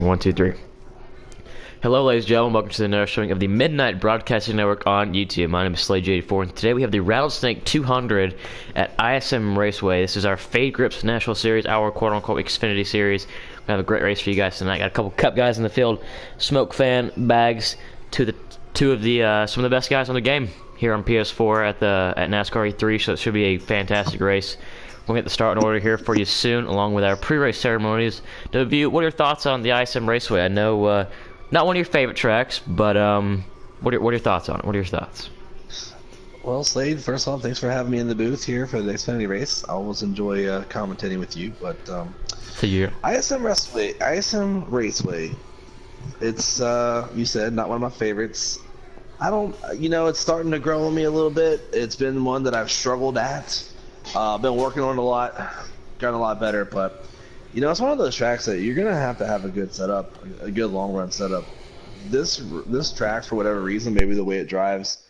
One, two, three. Hello, ladies and gentlemen. Welcome to the another showing of the Midnight Broadcasting Network on YouTube. My name is Slade84, and today we have the Rattlesnake 200 at ISM Raceway. This is our Fade Grips National Series, our quote-unquote Xfinity Series. We have a great race for you guys tonight. Got a couple Cup guys in the field, Smoke Fan, Bags, some of the best guys on the game here on PS4 at NASCAR E3. So it should be a fantastic race. We'll get the start in order here for you soon, along with our pre-race ceremonies. W, what are your thoughts on the ISM Raceway? I know not one of your favorite tracks, but what are your thoughts on it? What are your thoughts? Well, Slade, first of all, thanks for having me in the booth here for the Xfinity race. I always enjoy commentating with you, but To you. ISM Raceway, it's, you said, not one of my favorites. It's starting to grow on me a little bit. It's been one that I've struggled at. I've been working on it a lot, gotten a lot better, but it's one of those tracks that you're gonna have to have a good setup, a good long run setup. This track, for whatever reason, maybe the way it drives,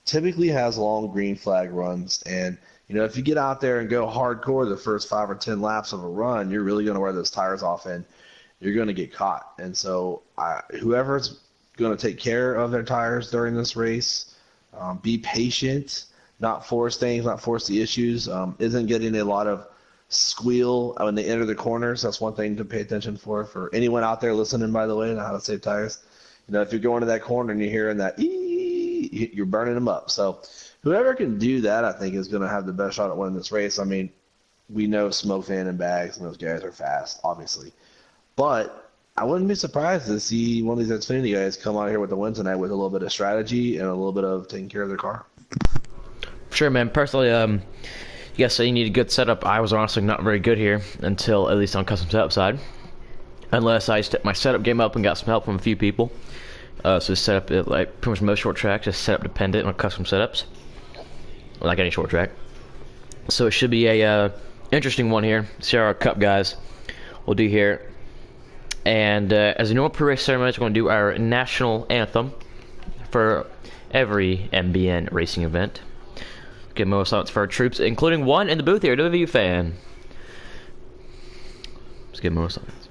typically has long green flag runs, and if you get out there and go hardcore the first 5 or 10 laps of a run, you're really gonna wear those tires off, and you're gonna get caught. And so, whoever's gonna take care of their tires during this race, be patient. Not force things, not force the issues, isn't getting a lot of squeal when they enter the corners. That's one thing to pay attention for anyone out there listening, by the way, on how to save tires. If you're going to that corner and you're hearing that, you're burning them up. So whoever can do that, I think, is going to have the best shot at winning this race. I mean, we know Smoke Fan and Bags and those guys are fast, obviously. But I wouldn't be surprised to see one of these Xfinity guys come out here with the win tonight with a little bit of strategy and a little bit of taking care of their car. Sure, man. Personally, you guys say you need a good setup. I was honestly not very good here until at least on custom setup side, unless I stepped my setup game up and got some help from a few people. So set up like pretty much most short tracks, just setup dependent on custom setups, like any short track. So it should be a interesting one here. See how our Cup guys will do here. And as a normal pre-race ceremony, we're going to do our national anthem for every MBN racing event. Give most thoughts for our troops, including one in the booth here, W fan. Let's give most thoughts.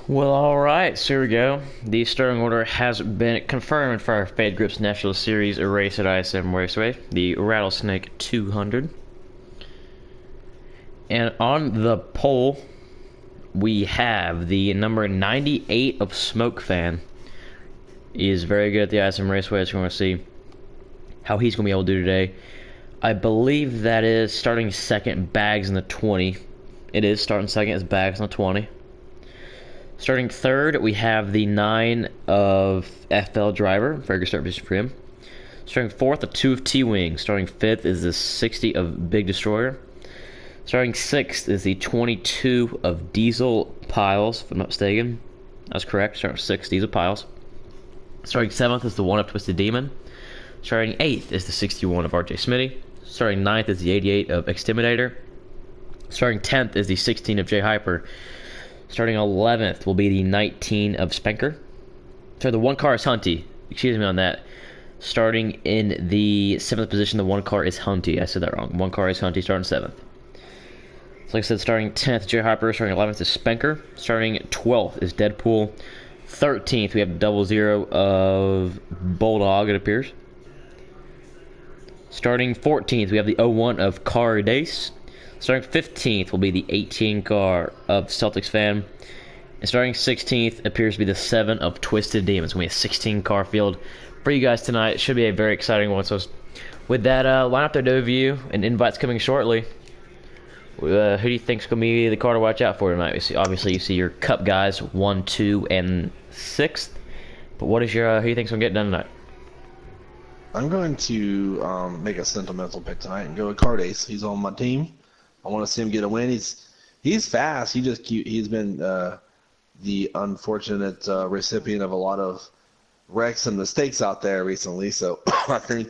Well, alright, so here we go. The starting order has been confirmed for our Fade Grips National Series race at ISM Raceway, the Rattlesnake 200. And on the pole, we have the number 98 of Smoke Fan. He is very good at the ISM Raceway, so we're going to see how he's going to be able to do today. I believe that is starting second, Bags in the 20. It is starting second, is Bags in the 20. Starting third, we have the 9 of FL Driver. Very good start position for him. Starting fourth, the 2 of T-Wing. Starting fifth is the 60 of Big Destroyer. Starting sixth is the 22 of Diesel Piles, if I'm not mistaken. That's correct. Starting sixth, Diesel Piles. Starting seventh is the 1 of Twisted Demon. Starting eighth is the 61 of RJ Smitty. Starting ninth is the 88 of Exterminator. Starting 10th is the 16 of J Hyper. Starting 11th will be the 19 of Spenker. So the one car is Hunty. Excuse me on that. Starting in the 7th position, the one car is Hunty. I said that wrong. One car is Hunty, starting 7th. So like I said, starting 10th, J Harper. Starting 11th is Spenker. Starting 12th is Deadpool. 13th, we have double zero of Bulldog, it appears. Starting 14th, we have the 01 of Cardace. Starting 15th will be the 18 car of Celtics fan. And starting 16th appears to be the 7 of Twisted Demons. We have a 16 car field for you guys tonight. It should be a very exciting one. So with that lineup there, overview and invites coming shortly. Who do you think is going to be the car to watch out for tonight? Obviously, you see your Cup guys 1, 2, and 6th. But what is your who do you think is going to get done tonight? I'm going to make a sentimental pick tonight and go with Cardace. He's on my team. I want to see him get a win. He's fast. He's been the unfortunate recipient of a lot of wrecks and mistakes out there recently. So I think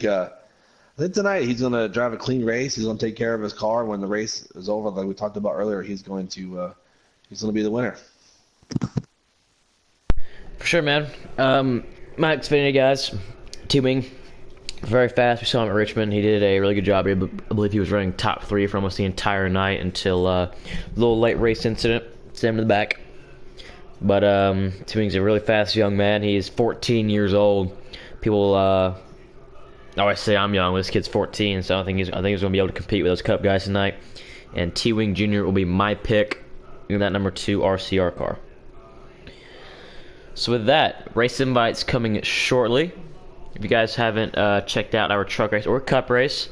tonight he's going to drive a clean race. He's going to take care of his car when the race is over. Like we talked about earlier, he's going to be the winner. For sure, man. My Xfinity guys, T-Wing, very fast. We saw him at Richmond. He did a really good job. I believe he was running top 3 for almost the entire night until a little late race incident sent him to the back. But T-Wing's a really fast young man. He's 14 years old. People always say I'm young. This kid's 14, so I think he's going to be able to compete with those Cup guys tonight. And T-Wing Jr. will be my pick in that number 2 RCR car. So with that, race invites coming shortly. If you guys haven't checked out our truck race or Cup race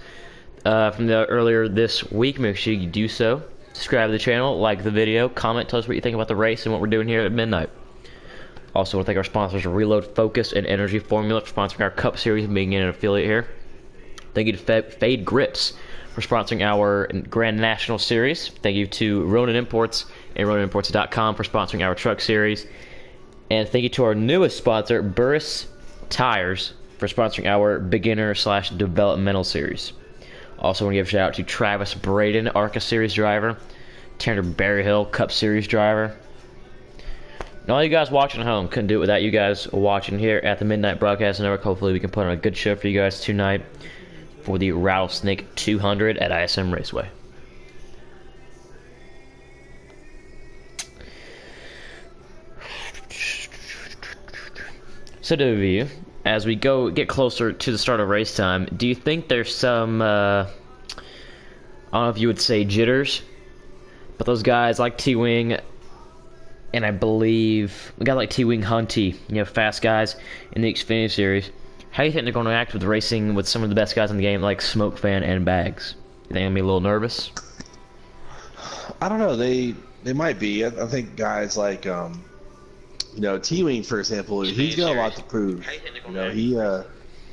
from earlier this week, make sure you do so. Subscribe to the channel, like the video, comment, tell us what you think about the race and what we're doing here at midnight. Also, I want to thank our sponsors, Reload Focus and Energy Formula, for sponsoring our Cup Series and being an affiliate here. Thank you to Fade Grips for sponsoring our Grand National Series. Thank you to Ronin Imports and RoninImports.com for sponsoring our Truck Series. And thank you to our newest sponsor, Burris Tires, for sponsoring our Beginner/Developmental Series. Also want to give a shout out to Travis Braden, ARCA Series driver, Tanner Berryhill, Cup Series driver. And all you guys watching at home, couldn't do it without you guys watching here at the Midnight Broadcast Network. Hopefully we can put on a good show for you guys tonight for the Rattlesnake 200 at ISM Raceway. So W, as we get closer to the start of race time, do you think there's some, I don't know if you would say jitters, but those guys like T-Wing, and I believe a guy like T-Wing Hunty, fast guys in the Xfinity Series, how do you think they're going to act with racing with some of the best guys in the game like Smoke Fan and Bags? You think they're going to be a little nervous? I don't know. They might be. I think guys like T-Wing, for example, he's got a lot to prove.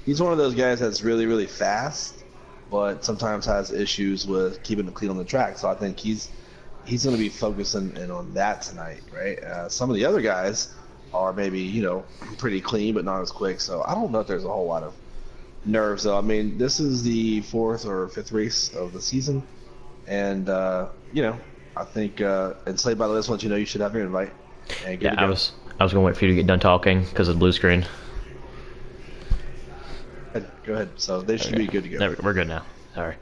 He's one of those guys that's really, really fast, but sometimes has issues with keeping it clean on the track. So I think he's going to be focusing in on that tonight, right? Some of the other guys are maybe, pretty clean, but not as quick. So I don't know if there's a whole lot of nerves, though. I mean, this is the 4th or 5th race of the season, and I think and Slade, by the way, just want you know you should have your invite. And I was going to wait for you to get done talking because of the blue screen. Go ahead. So they should be good to go. We're good now. Sorry.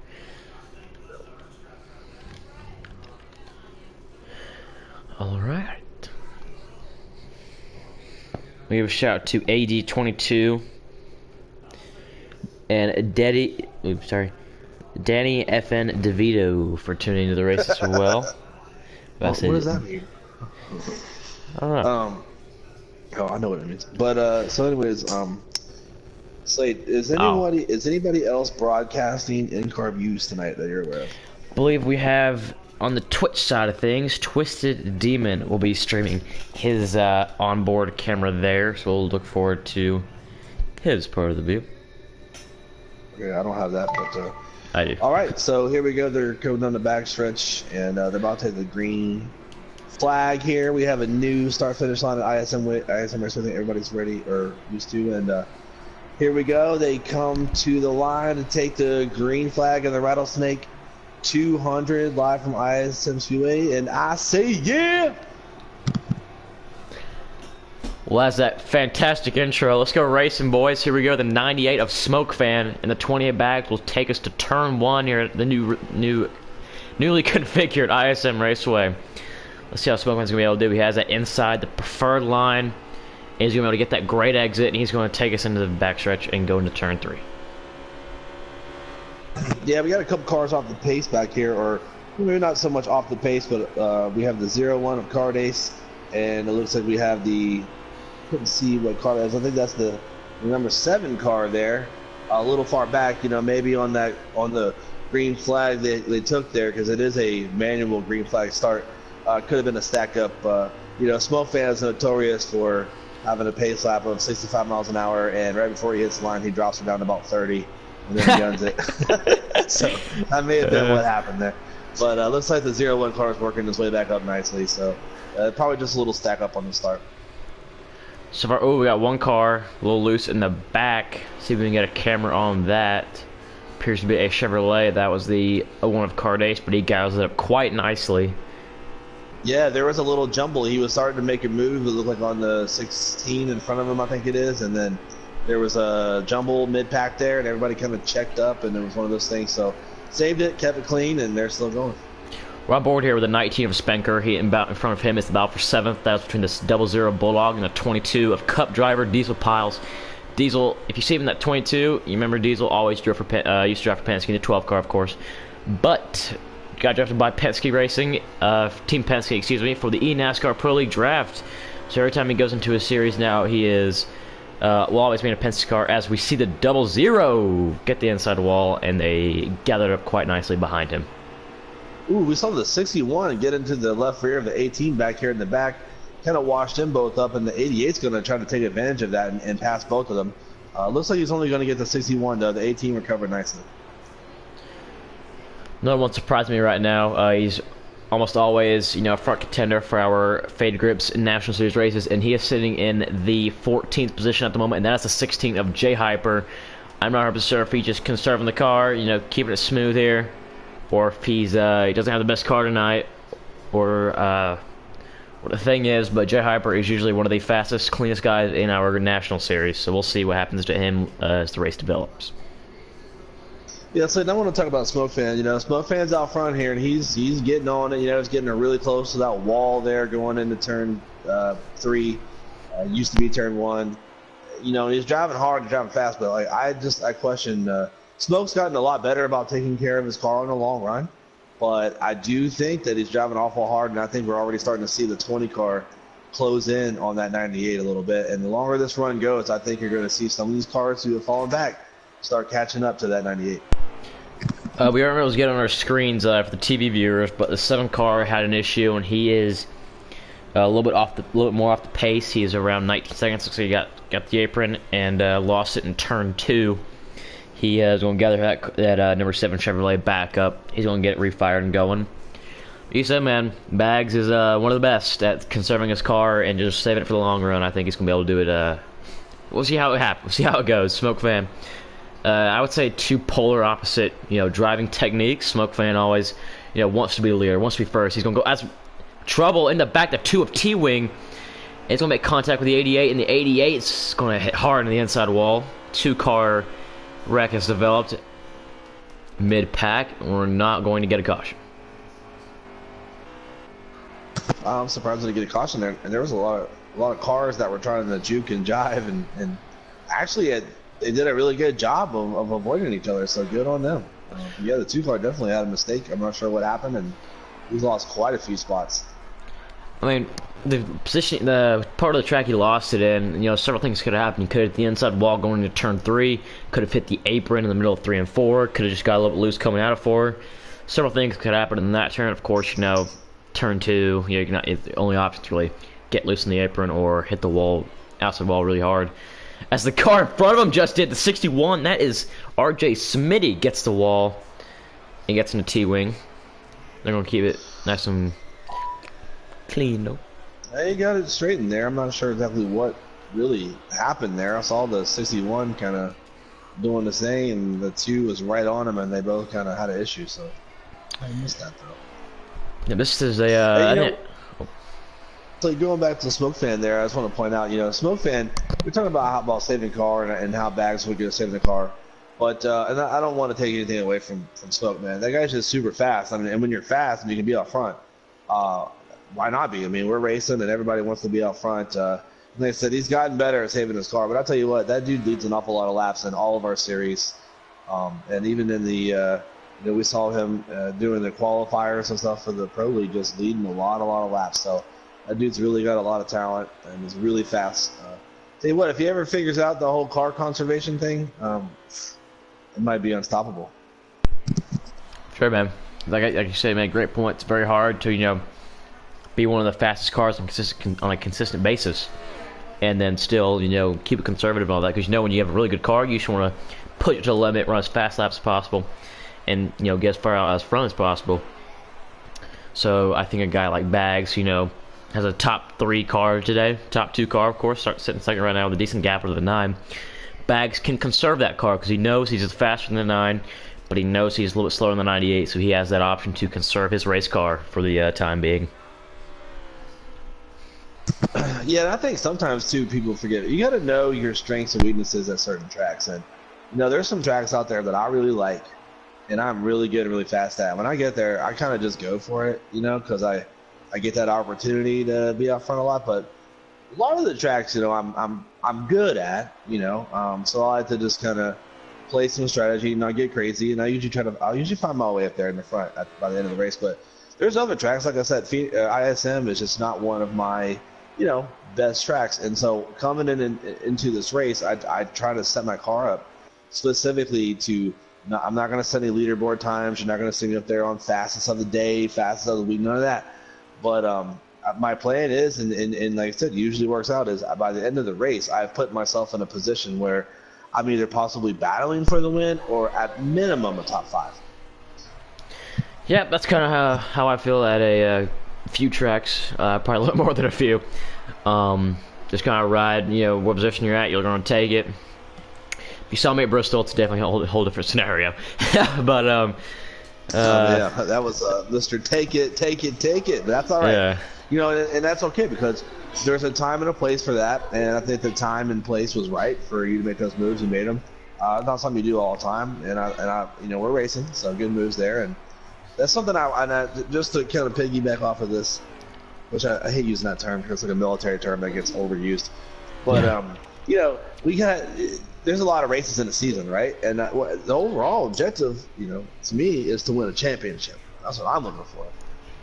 All right. We give a shout out to AD22 and Danny FN DeVito for tuning into the race as well. What does that mean? I don't know. I know what it means. But so anyways, Slade, is anybody else broadcasting in-car views tonight that you're aware of? I believe we have on the Twitch side of things, Twisted Demon will be streaming his onboard camera there, so we'll look forward to his part of the view. Okay, I don't have that, but I do. All right, so here we go. They're going down the backstretch, and they're about to take the green flag here. We have a new start-finish line at ISM Raceway. I think everybody's ready or used to, and here we go. They come to the line to take the green flag of the Rattlesnake 200 live from ISM Raceway, and I say yeah. Well, that's that fantastic intro. Let's go racing, boys. Here we go. The 98 of Smoke Fan and the 28 bags will take us to turn 1 here at the newly configured ISM Raceway. Let's see how Smoke Fan's gonna be able to do. He has that inside the preferred line. He's gonna be able to get that great exit, and he's gonna take us into the backstretch and go into turn 3. Yeah, we got a couple cars off the pace back here, or maybe not so much off the pace, but we have the 01 of Card Ace, and it looks like we have the, couldn't see what car that is. I think that's the number 7 car there, a little far back. You know, maybe on the green flag they took there, because it is a manual green flag start. Could have been a stack up. You know, Smoke Fan is notorious for having a pace lap of 65 miles an hour, and right before he hits the line, he drops it down to about 30. And then he guns it. So that may have been what happened there. But looks like the 01 car is working his way back up nicely. So probably just a little stack up on the start. So far, oh, we got one car a little loose in the back. See if we can get a camera on that. Appears to be a Chevrolet. That was the 01 of Card Ace, but he gathers it up quite nicely. Yeah, there was a little jumble. He was starting to make a move. It looked like on the 16 in front of him, I think it is, and then there was a jumble mid-pack there, and everybody kind of checked up, and it was one of those things. So saved it, kept it clean, and they're still going. We're on board here with the 19 of Spenker. He in front of him is the battle for 7th. That was between this 00 Bulldog and the 22 of Cup driver Diesel Piles. Diesel, if you see him in that 22, you remember Diesel always drove for used to drive for Penske, the 12 car, of course. But got drafted by Penske Racing, Team Penske, excuse me, for the NASCAR Pro League draft. So every time he goes into a series now, he is will always be in a Penske car, as we see the 00 get the inside wall, and they gathered up quite nicely behind him. Ooh, we saw the 61 get into the left rear of the 18 back here in the back. Kind of washed them both up, and the 88's going to try to take advantage of that and pass both of them. Looks like he's only going to get the 61, though. The 18 recovered nicely. Another one surprised me right now. He's almost always, you know, a front contender for our Fade Grips National Series races, and he is sitting in the 14th position at the moment, and that's the 16th of J Hyper. I'm not 100% sure if he's just conserving the car, you know, keeping it smooth here, or if he's he doesn't have the best car tonight, or what the thing is. But J Hyper is usually one of the fastest, cleanest guys in our national series, so we'll see what happens to him as the race develops. Yeah, so I want to talk about Smoke Fan. You know, Smoke Fan's out front here, and he's getting on it. You know, he's getting really close to that wall there going into turn 3. Used to be turn 1. You know, he's driving hard and driving fast, but like I question. Smoke's gotten a lot better about taking care of his car in the long run, but I do think that he's driving awful hard, and I think we're already starting to see the 20 car close in on that 98 a little bit. And the longer this run goes, I think you're going to see some of these cars who have fallen back start catching up to that 98. We aren't able to get on our screens for the TV viewers, but the 7 car had an issue, and he is a little bit more off the pace. He is around 19 seconds, so he got the apron and lost it in turn 2. He is going to gather that number 7 Chevrolet back up. He's going to get it refired and going. You said, man, Bags is one of the best at conserving his car and just saving it for the long run. I think he's going to be able to do it. We'll see how it happens. We'll see how it goes. Smoke Fan. I would say two polar opposite, you know, driving techniques. Smoke Fan always, you know, wants to be the leader, wants to be first. He's going to go as trouble in the back, the 2 of T-Wing. It's going to make contact with the 88, and the 88 is going to hit hard on the inside wall. 2-car wreck has developed mid-pack. We're not going to get a caution. I'm surprised they get a caution there, and there was a lot of cars that were trying to juke and jive, and actually they did a really good job of avoiding each other, so good on them. Yeah, the 2-car definitely had a mistake. I'm not sure what happened, and he's lost quite a few spots. I mean, the position, the part of the track he lost it in, you know, several things could have happened. He could have hit the inside wall going into turn 3, could have hit the apron in the middle of 3 and 4, could have just got a little bit loose coming out of 4. Several things could happen in that turn. Of course, you know, turn 2, you know, the only options really get loose in the apron or hit the wall, outside wall really hard. As the car in front of him just did, the 61, that is RJ Smitty, gets the wall and gets in the T-Wing. They're going to keep it nice and clean, though. They got it straightened there. I'm not sure exactly what really happened there. I saw the 61 kind of doing the thing, and the 2 was right on him, and they both kind of had an issue, so I missed that, though. Yeah, this is a... So going back to Smoke Fan there, I just want to point out, Smoke Fan, we're talking about saving the car and how Bags would get saving the car. But and I don't want to take anything away from Smoke, man. That guy's just super fast. I mean, and when you're fast and you can be out front, why not be? I mean, we're racing and everybody wants to be out front. Like I said, he's gotten better at saving his car. But I'll tell you what, that dude leads an awful lot of laps in all of our series. And even in the, we saw him doing the qualifiers and stuff for the Pro League, just leading a lot of laps. So that dude's really got a lot of talent and is really fast. Tell you what, if he ever figures out the whole car conservation thing, it might be unstoppable. Sure, man. Like you say, man, great point. It's very hard to, be one of the fastest cars on a consistent basis, and then still, keep it conservative and all that. Because when you have a really good car, you just want to push it to the limit, run as fast laps as possible, and get as far out as front as possible. So I think a guy like Bags, has a top 3 car today, top 2 car, of course, starts sitting second right now with a decent gap over the 9. Bags can conserve that car because he knows he's faster than the 9, but he knows he's a little bit slower than the 98, so he has that option to conserve his race car for the time being. Yeah, and I think sometimes too people forget it. You got to know your strengths and weaknesses at certain tracks, and there's some tracks out there that I really like, and I'm really good and really fast at. When I get there, I kind of just go for it, because I get that opportunity to be out front a lot. But a lot of the tracks, I'm good at, so I like to just kind of play some strategy and not get crazy. And I'll usually find my way up there in the front by the end of the race. But there's other tracks, like I said, ISM is just not one of my best tracks. And so coming into this race, I try to set my car up specifically to. I'm not going to set any leaderboard times. You're not going to see me up there on fastest of the day, fastest of the week, none of that. But my plan is, and like I said, usually works out, is by the end of the race, I've put myself in a position where I'm either possibly battling for the win or at minimum a top 5. Yeah, that's kind of how I feel at a few tracks, probably a little more than a few. Just kind of ride, what position you're at, you're going to take it. If you saw me at Bristol, it's definitely a whole different scenario. But yeah, that was Mr. Take it. But that's all right. Yeah. And that's okay because there's a time and a place for that, and I think the time and place was right for you to make those moves. You made them. It's not something you do all the time, and I we're racing, so good moves there, and that's something I just to kind of piggyback off of this, which I hate using that term because it's like a military term that gets overused, but there's a lot of races in the season, right? And the overall objective, to me, is to win a championship. That's what I'm looking for.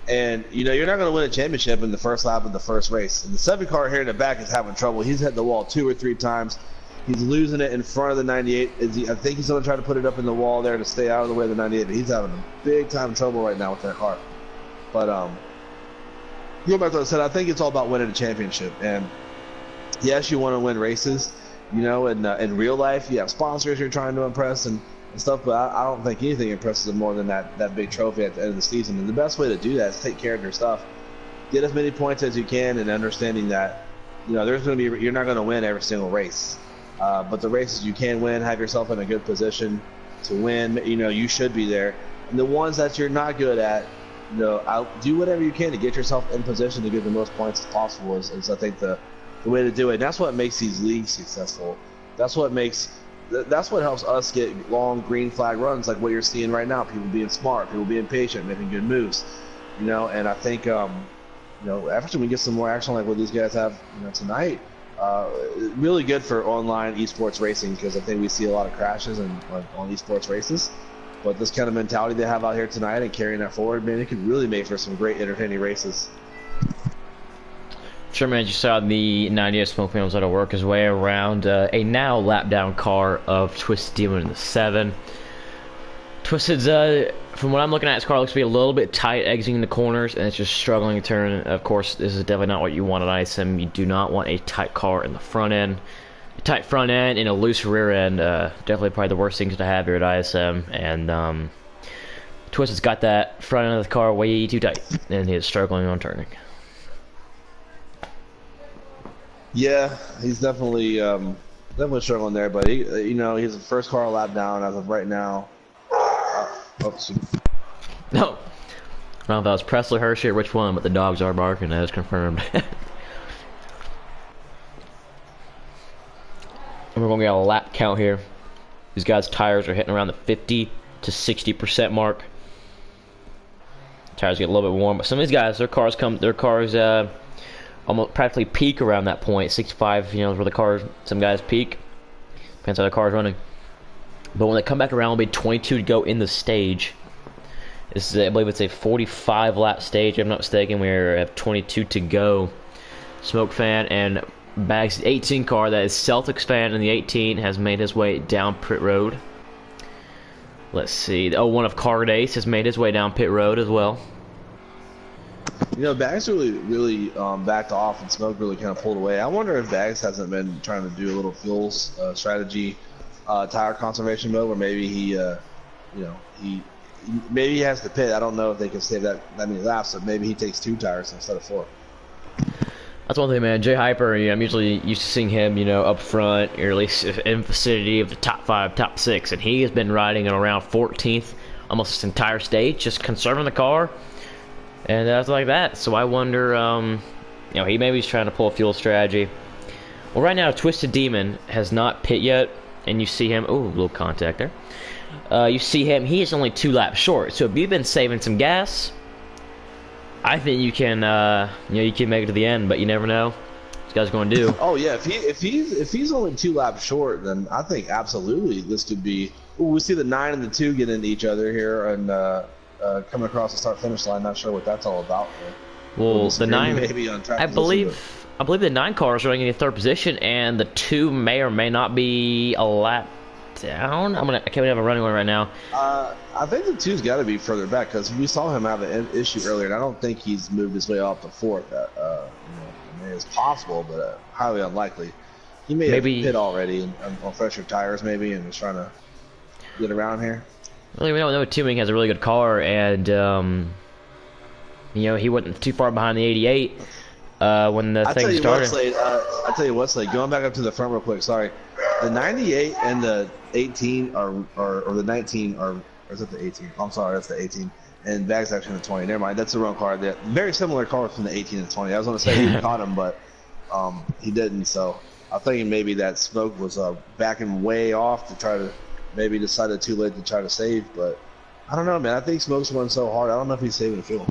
And, you're not going to win a championship in the first lap of the first race. And the 7 car here in the back is having trouble. He's hit the wall 2 or 3 times. He's losing it in front of the 98. I think he's going to try to put it up in the wall there to stay out of the way of the 98. But he's having a big time trouble right now with that car. But, going back to what I said, I think it's all about winning a championship. And, yes, you want to win races. In real life, you have sponsors you're trying to impress and stuff, but I don't think anything impresses them more than that big trophy at the end of the season. And the best way to do that is take care of your stuff. Get as many points as you can, and understanding that, you're not going to win every single race. But the races you can win, have yourself in a good position to win. You should be there. And the ones that you're not good at, do whatever you can to get yourself in position to get the most points as possible is I think the way to do it. And that's what makes these leagues successful. That's what helps us get long green flag runs like what you're seeing right now. People being smart, people being patient, making good moves. And I think after we get some more action like what these guys have tonight, really good for online esports racing, because I think we see a lot of crashes on esports races. But this kind of mentality they have out here tonight and carrying that forward, man, it could really make for some great entertaining races. Sure, man. You saw the 98 Smoke Fan was able to work his way around a now lap down car of Twisted Demon in the 7. Twisted's, from what I'm looking at, his car looks to be a little bit tight exiting the corners, and it's just struggling to turn. Of course, this is definitely not what you want at ISM. You do not want a tight car in the front end. A tight front end and a loose rear end, definitely probably the worst things to have here at ISM. And Twisted's got that front end of the car way too tight, and he is struggling on turning. Yeah, he's definitely struggling there, but he's the first car lap down as of right now. No. I don't know if that was Presley, Hershey, or which one, but the dogs are barking. That is confirmed. We're going to get a lap count here. These guys' tires are hitting around the 50 to 60% mark. Tires get a little bit warm, but some of these guys, their cars almost practically peak around that point. 65, is where the cars, some guys peak. Depends how the car's running. But when they come back around, it'll be 22 to go in the stage. This is, I believe it's a 45 lap stage, if I'm not mistaken. We have 22 to go. Smoke Fan and Bags' 18 car, that is Celtics Fan in the 18, has made his way down pit road. Let's see. The 01 of Card Ace has made his way down pit road as well. Bags really backed off, and Smoke really kind of pulled away. I wonder if Bags hasn't been trying to do a little fuels strategy, tire conservation mode, where maybe he maybe he has to pit. I don't know if they can save that many laps, but maybe he takes 2 tires instead of 4. That's one thing, man. Jay Hyper, I'm usually used to seeing him, up front, or at least in the vicinity of the top 5, top 6, and he has been riding at around 14th almost this entire stage, just conserving the car, and that's like that. So I wonder, he maybe he's trying to pull a fuel strategy. Well, right now, Twisted Demon has not pit yet, and you see him. Oh, a little contact there. You see him. He is only 2 laps short. So if you've been saving some gas, I think you can, you can make it to the end, but you never know what this guy's going to do. Oh yeah, if he's only 2 laps short, then I think absolutely this could be. Ooh, we see the 9 and the 2 get into each other here and coming across the start-finish line. Not sure what that's all about. Well, the 9, maybe on track I believe the 9 car is running in 3rd position, and the 2 may or may not be a lap down. I can't have a running one right now. I think the 2's got to be further back because we saw him have an issue earlier, and I don't think he's moved his way off to 4th. It's possible, but highly unlikely. He may have hit already on fresher tires, maybe, and is trying to get around here. Well, we know Tuning has a really good car, and he wasn't too far behind the 88 when the thing started. I tell you what, Slade, going back up to the front real quick. Sorry, the 98 and the 18 or the 19 are. Or is it the 18? I'm sorry, that's the 18. And Bag's actually in the 20. Never mind, that's the wrong car. They're very similar cars from the 18 and 20. I was going to say he caught him, but he didn't. So I'm thinking maybe that Smoke was backing way off to try to maybe decided too late to try to save. But I don't know, man. I think Smoke's running so hard. I don't know if he's saving fuel.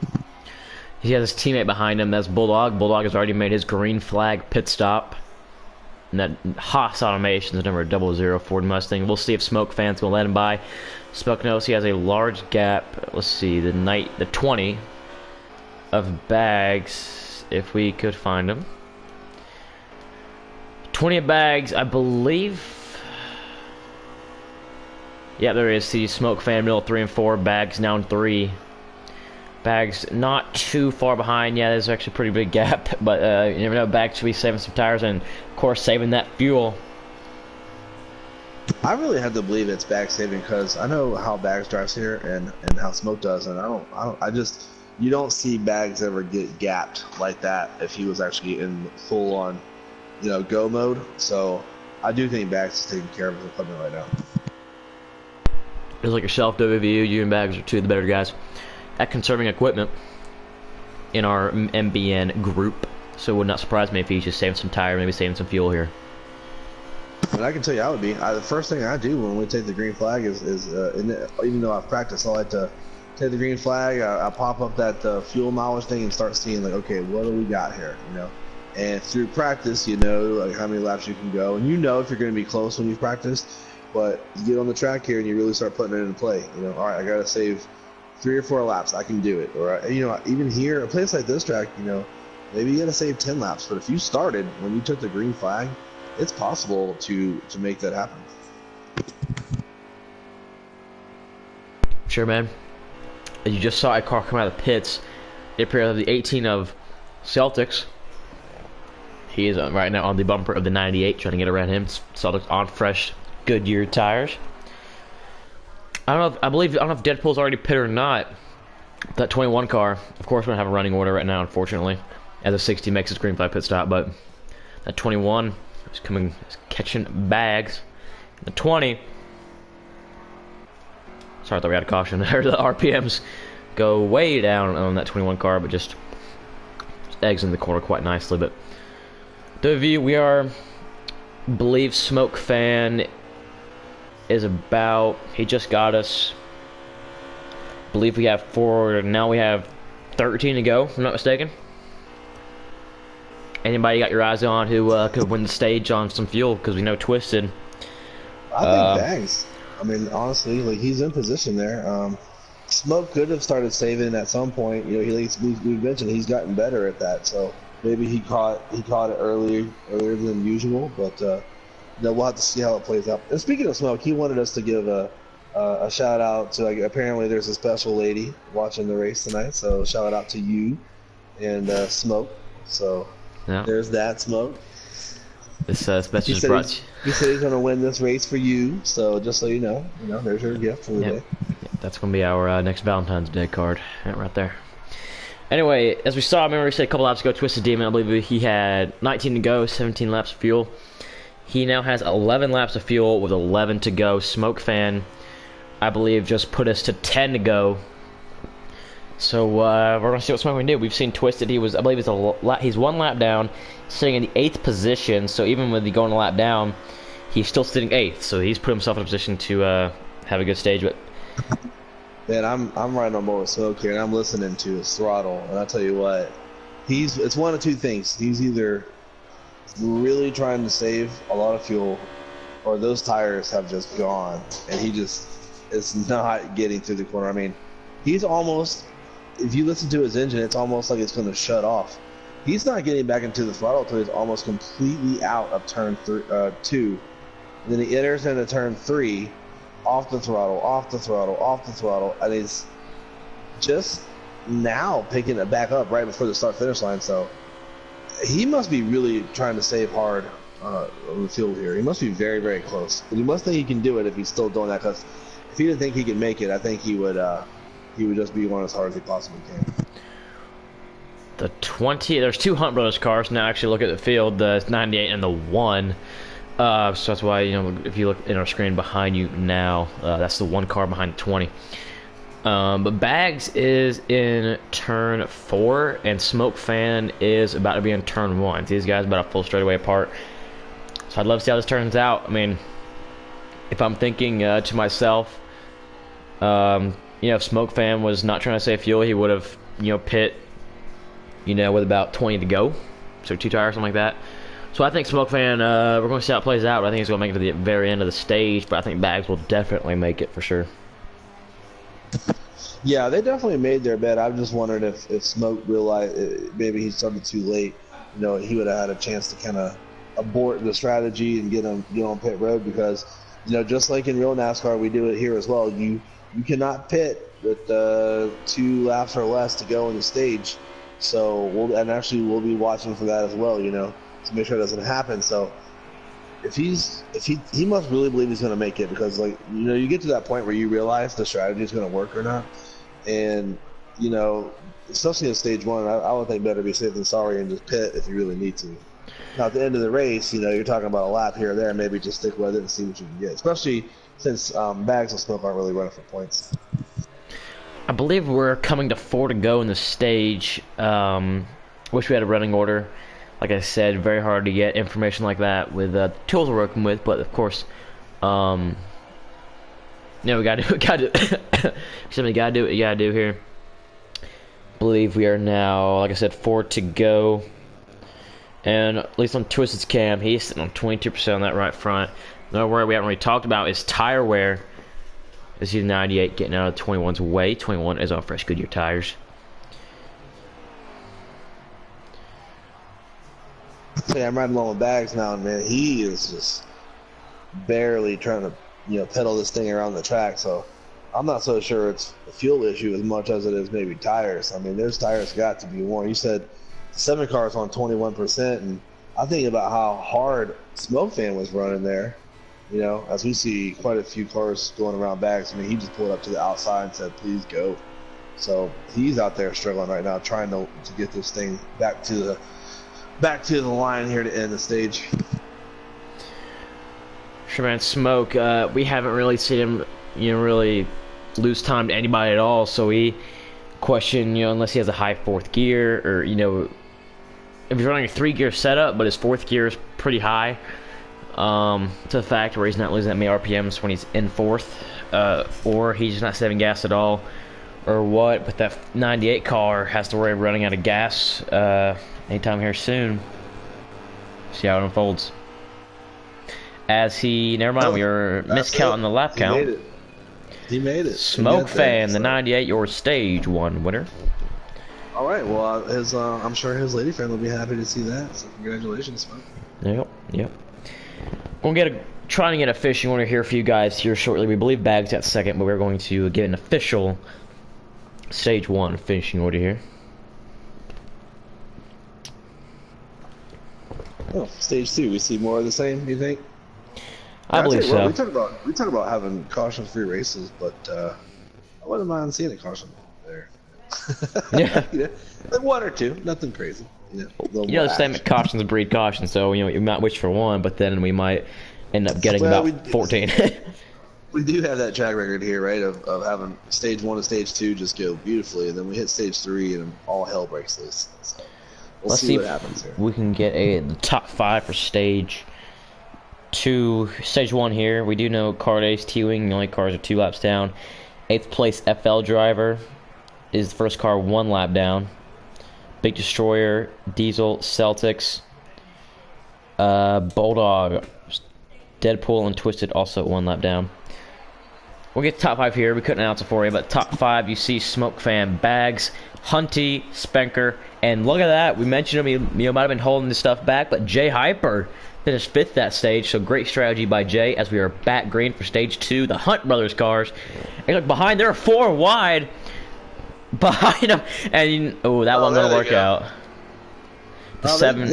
He has his teammate behind him. That's Bulldog. Bulldog has already made his green flag pit stop. And that Haas Automation is number 00 Ford Mustang. We'll see if Smoke Fan's going to let him by. Smoke knows he has a large gap. Let's see, the 20 of Bags, if we could find him. 20 of Bags, I believe. Yeah, there is. See, Smoke Fan middle 3 and 4. Bags now in 3. Bags not too far behind. Yeah, there's actually a pretty big gap, but you never know. Bags should be saving some tires and, of course, saving that fuel. I really had to believe it's Bags saving because I know how Bags drives here and how Smoke does, and you don't see Bags ever get gapped like that if he was actually in full on, go mode. So I do think Bags is taking care of his equipment right now. Just like yourself, WVU, you and Bags are 2 of the better guys at conserving equipment in our MBN group. So it would not surprise me if he's just saving some tire, maybe saving some fuel here. And I can tell you, I would be. The first thing I do when we take the green flag is even though I've practiced, I like to take the green flag. I pop up that fuel mileage thing and start seeing like, okay, what do we got here? And through practice, like how many laps you can go, and if you're going to be close when you've practiced. But you get on the track here and you really start putting it into play. All right, I got to save 3 or 4 laps. I can do it. Or even here, a place like this track, maybe you got to save 10 laps. But if you started when you took the green flag, it's possible to make that happen. Sure, man. You just saw a car come out of the pits. It appears the 18 of Celtics. He is right now on the bumper of the 98, trying to get around him. Celtics on fresh Goodyear tires. I don't know if Deadpool's already pitted or not. That 21 car, of course, we don't have a running order right now, unfortunately, as a 60 makes his green flag pit stop. But that 21 is catching Bags. The 20. Sorry, I thought we had a caution there. The RPMs go way down on that 21 car, but just eggs in the corner quite nicely. But the view, we are believe Smoke Fan is about, he just got us, believe we have 4, now we have 13 to go, if I'm not mistaken. Anybody got your eyes on who could win the stage on some fuel? Because we know Twisted. I think Bags. I mean, honestly, like, he's in position there. Smoke could have started saving at some point. You know, we mentioned he's gotten better at that, so maybe he caught it earlier than usual. But you know, we'll have to see how it plays out. And speaking of Smoke, he wanted us to give a shout out to, like, apparently there's a special lady watching the race tonight, so shout out to you and Smoke. So yeah. There's that, Smoke. This message is brought. He said he's going to win this race for you. So just so you know, there's your gift for the day. Yep, that's going to be our next Valentine's Day card, right there. Anyway, as we saw, I remember we said a couple laps ago, Twisted Demon, I believe he had 19 to go, 17 laps of fuel. He now has 11 laps of fuel with 11 to go. Smoke Fan, I believe, just put us to 10 to go. So we're gonna see what Smoke can do. We've seen Twisted. I believe he's 1 lap down, sitting in the 8th position. So even with the going a lap down, he's still sitting 8th. So he's put himself in a position to have a good stage. But man, I'm riding on board with Smoke here, and I'm listening to his throttle. And I tell you what, it's one of two things. He's either really trying to save a lot of fuel, or those tires have just gone, and he just is not getting through the corner. I mean, he's almost. If you listen to his engine, it's almost like it's going to shut off. He's not getting back into the throttle until he's almost completely out of turn 2. And then he enters into turn 3, off the throttle, off the throttle, off the throttle, and he's just now picking it back up right before the start-finish line. So he must be really trying to save hard on the field here. He must be very, very close. But he must think he can do it if he's still doing that, because if he didn't think he could make it, I think he would just be going as hard as he possibly can. There's 2 Hunt Brothers cars now. Actually, look at the field, the 98 and the 1. So that's why, if you look in our screen behind you now, that's the 1 car behind the 20. But Bags is in turn 4, and Smoke Fan is about to be in turn 1. These guys are about a full straightaway apart. So I'd love to see how this turns out. I mean, if I'm thinking to myself, if Smoke Fan was not trying to save fuel, he would have, pit, with about 20 to go. So 2 tires, something like that. So I think Smoke Fan, we're going to see how it plays out. I think he's going to make it to the very end of the stage, but I think Bags will definitely make it for sure. Yeah, they definitely made their bet. I'm just wondering if Smoke realized maybe he started too late. He would have had a chance to kind of abort the strategy and get on pit road, because, just like in real NASCAR, we do it here as well. You cannot pit with 2 laps or less to go in the stage. So we'll be watching for that as well, to make sure it doesn't happen. So if he must really believe he's going to make it, because, like, you get to that point where you realize the strategy is going to work or not. And, especially in stage 1, I would think better be safe than sorry and just pit if you really need to. Now, at the end of the race, you're talking about a lap here or there, maybe just stick with it and see what you can get, especially since Bags and Smoke aren't really running for points. I believe we're coming to 4 to go in the stage. Wish we had a running order. Like I said, very hard to get information like that with the tools we're working with, but of course, we gotta do what you gotta do here. Believe we are now, like I said, 4 to go. And at least on Twisted's cam, he's sitting on 22% on that right front. Another word we haven't really talked about is tire wear. This is 98 getting out of 21's way. 21 is on fresh Goodyear tires. Yeah, I'm riding along with Bags now, and man, he is just barely trying to, pedal this thing around the track. So I'm not so sure it's a fuel issue as much as it is maybe tires. I mean, those tires got to be worn. You said 7 cars on 21%, and I think about how hard Smoke Fan was running there. As we see quite a few cars going around Bags. I mean, he just pulled up to the outside and said, "Please go." So he's out there struggling right now, trying to get this thing back to the line here to end the stage. Sure, man. Smoke, we haven't really seen him, really lose time to anybody at all. So we question, unless he has a high 4th gear, or if he's running a 3-gear setup, but his 4th gear is pretty high. to the fact where he's not losing that many RPMs when he's in fourth, or he's just not saving gas at all, or what. But that 98 car has to worry of running out of gas anytime here soon. See how it unfolds. As he, never mind, we were miscounting the lap count. He made it. Smoke Fan, the 98, your stage 1 winner. All right. Well, I'm sure his lady friend will be happy to see that. So congratulations, Smoke. Yep. We'll trying to get a fishing order here for you guys here shortly. We believe Bag's at second, but we're going to get an official stage 1 finishing order here. Oh, stage 2. We see more of the same. You think? I believe so. We talk about having caution-free races, but I wouldn't mind seeing a caution there. Yeah. Like 1 or 2, nothing crazy. The statement caution's breed caution, so you might wish for 1, but then we might end up getting about 14. We do have that track record here, right, of having stage 1 and stage 2 just go beautifully, and then we hit stage 3 and all hell breaks loose. So let's see what happens here. We can get the top 5 for stage 2, stage 1 here. We do know Card Ace T-Wing, the only cars are 2 laps down. 8th place FL Driver is the first car 1 lap down. Big Destroyer, Diesel, Celtics, Bulldog, Deadpool, and Twisted also 1 lap down. We'll get the top 5 here. We couldn't announce it for you, but top 5, you see Smoke Fan, Bags, Hunty, Spenker, and look at that. We mentioned him. He might have been holding this stuff back, but Jay Hyper finished 5th that stage, so great strategy by Jay as we are back green for stage 2, the Hunt Brothers cars. And look behind, there are 4 wide behind them, and that one gonna work out. The 7.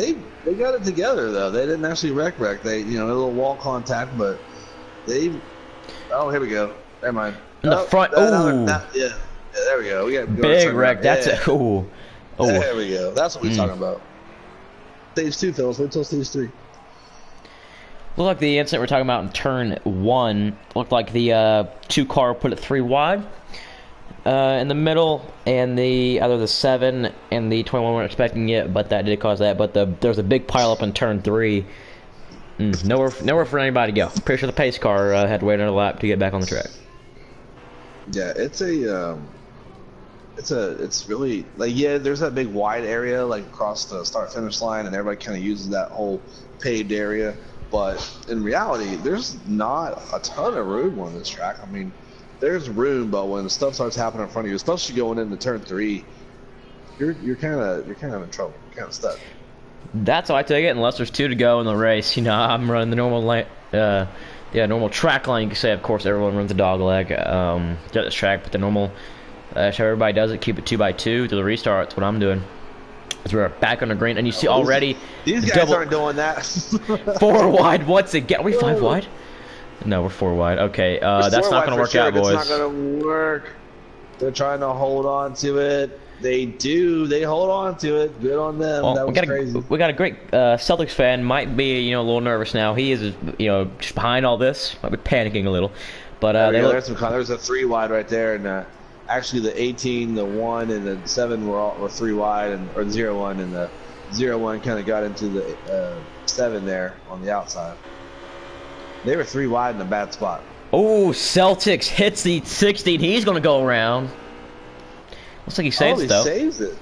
They got it together though. They didn't actually wreck. They a little wall contact, but they. Oh, here we go. Never mind. In the front. Yeah, there we go. We got big wreck. That's it. Ooh. Oh. There we go. That's what we're talking about. Stage 2, fellas. Wait till stage 3. Looked like the incident we're talking about in turn 1 looked like the 2 car put it 3 wide in the middle, and either the 7 and the 21 weren't expecting it, but that did cause that. But there was a big pile up in turn 3. Nowhere for anybody to go. Pretty sure the pace car had to wait another lap to get back on the track. Yeah, it's really like, there's that big wide area like across the start finish line, and everybody kind of uses that whole paved area. But in reality, there's not a ton of room on this track. I mean, there's room, but when stuff starts happening in front of you, especially going into turn 3, you're kind of in trouble. You're kind of stuck. That's how I take it. Unless there's 2 to go in the race, I'm running the normal normal track line. You can say, of course, everyone runs a dog leg to this track, but the normal, how everybody does it, keep it 2x2 to the restart. That's what I'm doing. As we're back on the green, and you see already these guys aren't doing that. 4 wide once again. Are we 5 wide? No, we're 4 wide. Okay, that's not going to work out, boys. It's not going to work. They're trying to hold on to it. They do. They hold on to it. Good on them. That was crazy. We got a great Celtics fan. Might be a little nervous now. He is just behind all this. Might be panicking a little. But there's a 3 wide right there, and actually the 18, the 1, and the 7 were 3 wide, or the 0-1, and the 0-1 kind of got into the 7 there on the outside. They were 3 wide in a bad spot. Oh, Celtics hits the 16. He's going to go around. Looks like he saves it, though. He saves it.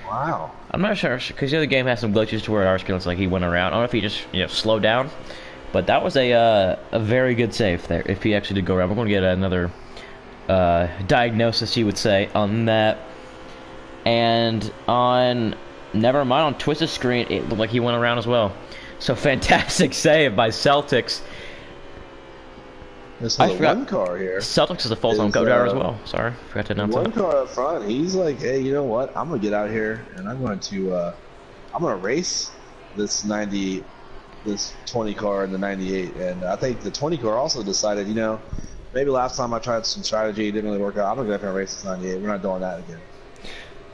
Wow. I'm not sure, because the other game has some glitches to where ours looks like he went around. I don't know if he just slowed down, but that was a very good save there. If he actually did go around, we're going to get another diagnosis, you would say, on that. And never mind, on Twisted's screen, it looked like he went around as well. So fantastic save by Celtics. This is one car here. Celtics is a full-time co-driver as well. Sorry, forgot to announce that. One car up front. He's like, hey, you know what? I'm gonna get out here and I'm gonna race this 20 car and the 98. And I think the 20 car also decided, maybe last time I tried some strategy, it didn't really work out. I'm gonna go up here and race this 98. We're not doing that again.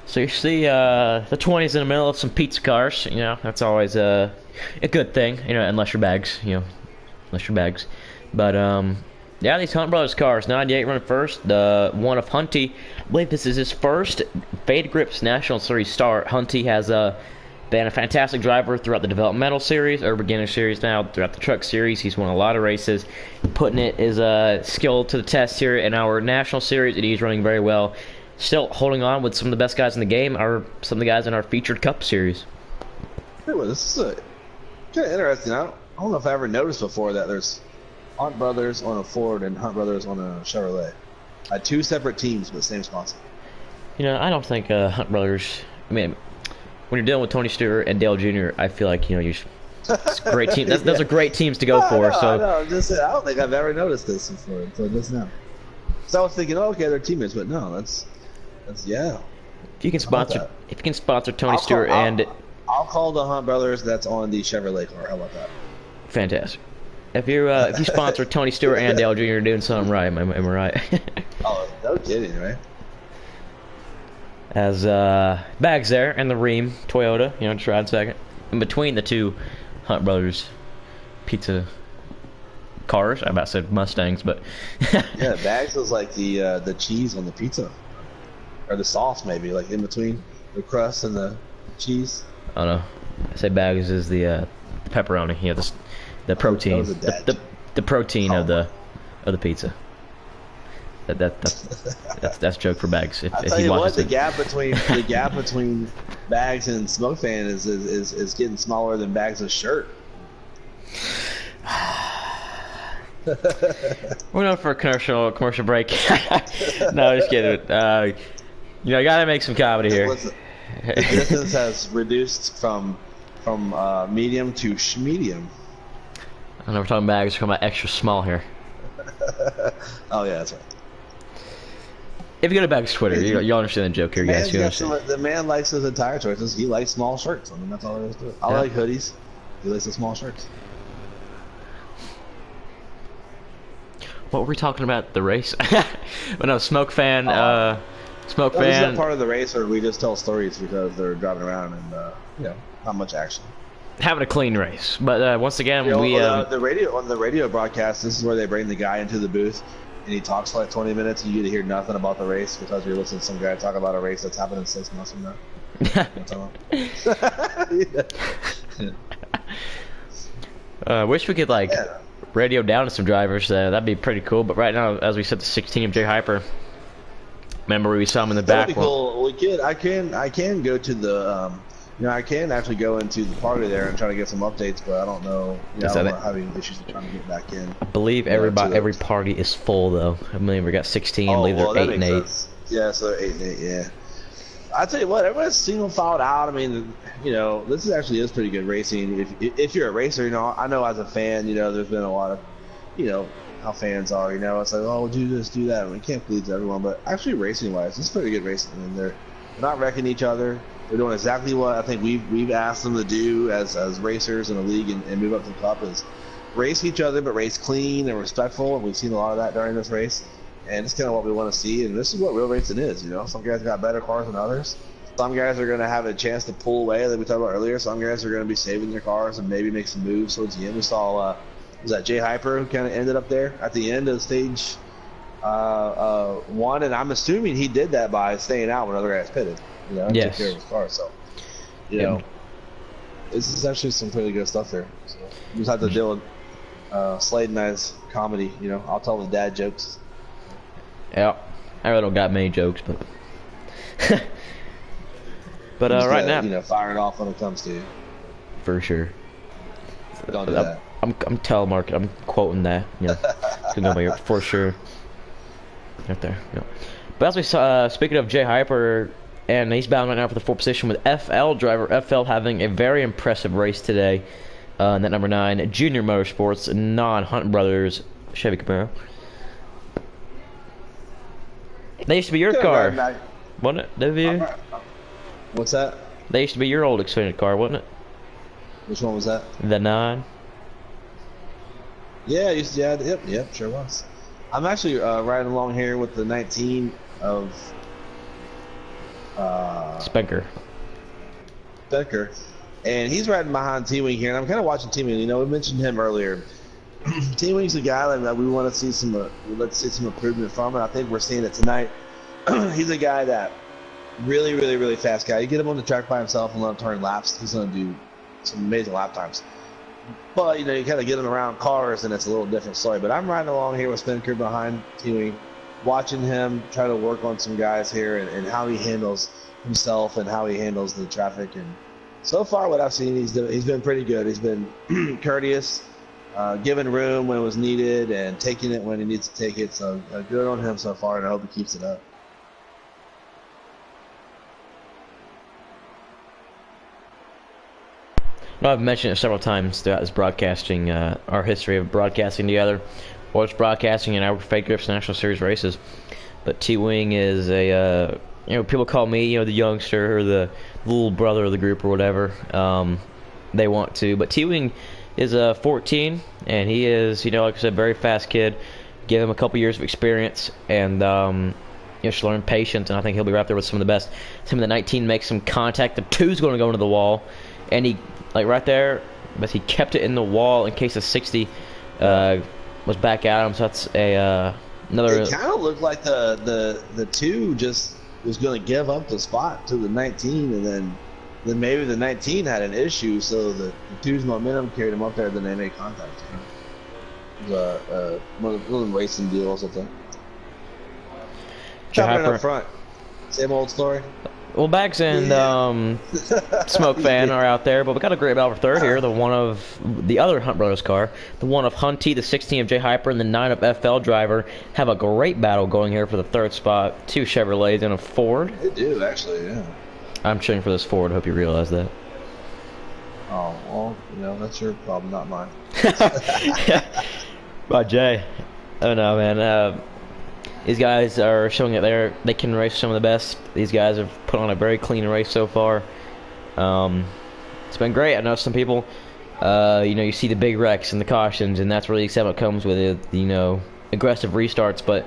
So you see, the 20's in the middle of some pizza cars. That's always a good thing. Unless you're bags. But yeah, these Hunt Brothers cars, 98 running first. The one of Hunty, I believe this is his first Fade Grips National Series start. Hunty has Been a fantastic driver throughout the developmental series, or beginner series now, throughout the truck series. He's won a lot of races, putting his skill to the test here in our national series, and he's running very well. Still holding on with some of the best guys in the game, are some of the guys in our featured Cup series. Hey, well, this is kind of interesting. I don't know if I ever noticed before that there's Hunt Brothers on a Ford and Hunt Brothers on a Chevrolet. Two separate teams, but same sponsor. You know, I don't think Hunt Brothers. I mean, when you're dealing with Tony Stewart and Dale Jr., I feel like it's a great team. Those are great teams to go for. I don't think I've ever noticed this before until just now. So I was thinking, oh, okay, they're teammates, but no, that's yeah. If you can sponsor Tony Stewart I'll call the Hunt Brothers that's on the Chevrolet car. How about that? Fantastic. If you sponsor Tony Stewart and Dale Jr., you're doing something right. Am I right? Oh, no kidding, right? As Bags there and the Ream Toyota, just ride second. In between the two Hunt Brothers pizza cars. I about said Mustangs, but yeah, Bags was like the cheese on the pizza, or the sauce maybe, like in between the crust and the cheese. I don't know. I say Bags is the pepperoni. The protein, the protein of the pizza. That's a joke for Bags. If he watches the gap between Bags and Smoke Fan is getting smaller than Bags' shirt. We're going for a commercial break. No, just kidding. I gotta make some comedy here. Listen, the distance has reduced from medium to medium. I know we're talking Bags. We're talking about extra small here. Oh yeah, that's right. If you go to Bags' Twitter, you understand the joke here, guys. The man likes his attire choices. He likes small shirts. I mean, that's all there is to it. I like hoodies. He likes the small shirts. What were we talking about? The race? But no, Smoke Fan. Smoke Fan. This is a part of the race where we just tell stories because they're driving around and not much action. Having a clean race, but once again, on the radio broadcast, this is where they bring the guy into the booth. And he talks for like 20 minutes, and you get to hear nothing about the race because you're listening to some guy talk about a race that's happening 6 months from now. Wish we could radio down to some drivers. That'd be pretty cool. But right now, as we said, the 16 of Jay Hyper. Remember we saw him in the back. That'd be cool. We could. I can go to the. I can actually go into the party there and try to get some updates, but I don't know. I'm having issues with trying to get back in. I believe every party is full though. I believe we got 16. I believe they're 8 and 8. Yeah, so they're 8 and 8. Yeah. I tell you what, everyone's single filed out. I mean, this is pretty good racing. If you're a racer, I know as a fan, there's been a lot of, how fans are. It's like, oh, do this, do that. We can't please everyone, but actually, racing wise, it's pretty good racing. I mean, they're not wrecking each other. They're doing exactly what I think we've asked them to do as racers in the league and move up to the Cup is race each other, but race clean and respectful. And we've seen a lot of that during this race, and it's kind of what we want to see. And this is what real racing is. Some guys got better cars than others. Some guys are going to have a chance to pull away, like we talked about earlier. Some guys are going to be saving their cars and maybe make some moves towards the end. We saw was that Jay Hyper who kind of ended up there at the end of stage 1, and I'm assuming he did that by staying out when other guys pitted. And took care of his car. So, this is actually some pretty good stuff there. So, you just have to deal with Slade and I's comedy. I'll tell the dad jokes. Yeah, I really don't got many jokes, but but right now, firing off when it comes to you. For sure. Don't do that. I'm telemarketing. I'm quoting that. For sure. Right there. Yeah. But as we saw, speaking of Jay Hyper. And he's bound right now for the 4th position with FL driver. FL having a very impressive race today. In that number 9, Junior Motorsports, non-Hunt Brothers Chevy Camaro. They used to be your car, wasn't it, W? What's that? They used to be your old Xfinity car, wasn't it? Which one was that? The 9. Yeah, yep, sure was. I'm actually riding along here with the 19 of... Spenker, and he's riding behind T-Wing here, and I'm kind of watching T-Wing. We mentioned him earlier. T-Wing's a guy that we want to see some improvement from, and I think we're seeing it tonight. He's a guy that Really, really, really fast guy. You get him on the track by himself and let him turn laps. He's going to do some amazing lap times. But, you kind of get him around cars, and it's a little different story. But I'm riding along here with Spinker behind T-Wing, watching him try to work on some guys here and how he handles himself and how he handles the traffic. And so far, what I've seen, he's been pretty good. He's been courteous, giving room when it was needed, and taking it when he needs to take it. So good on him so far, and I hope he keeps it up. No, I've mentioned it several times throughout this broadcasting, our history of broadcasting together, sports broadcasting, and our Fake Grips National Series races. But T-Wing is a, people call me, the youngster or the little brother of the group or whatever they want to. But T-Wing is 14, and he is, like I said, very fast kid. Give him a couple years of experience, and should learn patience, and I think he'll be right there with some of the best. Some of the 19 makes some contact. The 2's going to go into the wall, and he, right there, but he kept it in the wall in case the 60 was back at him. So that's another. It kind of looked like the 2 just was going to give up the spot to the 19, and then maybe the 19 had an issue, so the 2's momentum carried him up there. Then they made contact. It was one of those racing deals, I think. Chopping it up front. Same old story. Well, Bags and Smoke Fan are out there, but we got a great battle for third here. The one of the other Hunt Brothers car, the one of Hunty, the 16 of Jay Hyper, and the 9 of FL Driver have a great battle going here for the third spot. 2 Chevrolets and a Ford. They do, actually, yeah. I'm cheering for this Ford. Hope you realize that. Oh, well, that's your problem, not mine. But Jay, oh no, man. These guys are showing that they can race some of the best. These guys have put on a very clean race so far. It's been great. I know some people, you see the big wrecks and the cautions, and that's really exciting what comes with it, aggressive restarts. But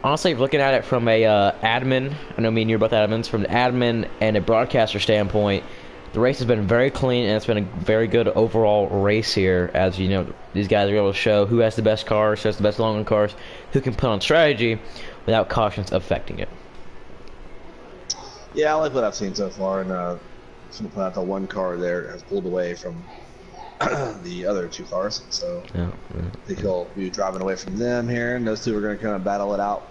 honestly, looking at it from a admin, I know me and you are both admins, from an admin and a broadcaster standpoint, the race has been very clean, and it's been a very good overall race here. As these guys are able to show who has the best cars, who has the best long run cars, who can put on strategy without cautions affecting it. Yeah, I like what I've seen so far, and just want to point out that one car there has pulled away from the other 2 cars, so I think he'll be driving away from them here, and those 2 are going to kind of battle it out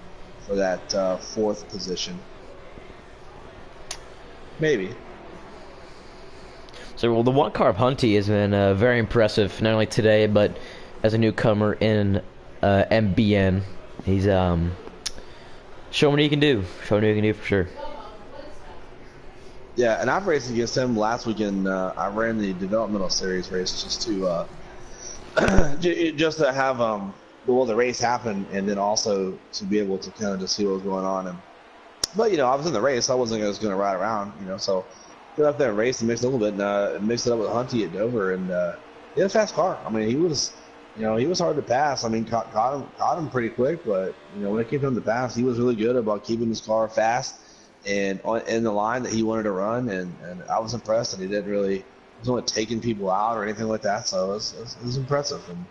for that 4th position. Maybe. So, well, the one car of Hunty has been very impressive, not only today, but as a newcomer in MBN. He's showing what he can do. Showing what he can do for sure. Yeah, and I've raced against him last weekend. I ran the developmental series race just to have the race happen, and then also to be able to kind of just see what was going on. But I was in the race, so I wasn't just going to ride around, so. Get up there and race and mix it a little bit, and mix it up with Hunty at Dover, and he had a fast car. I mean, he was hard to pass. I mean, caught him pretty quick, but when it came to him to pass, he was really good about keeping his car fast and in the line that he wanted to run, and I was impressed that he wasn't taking people out or anything like that. So it was impressive, and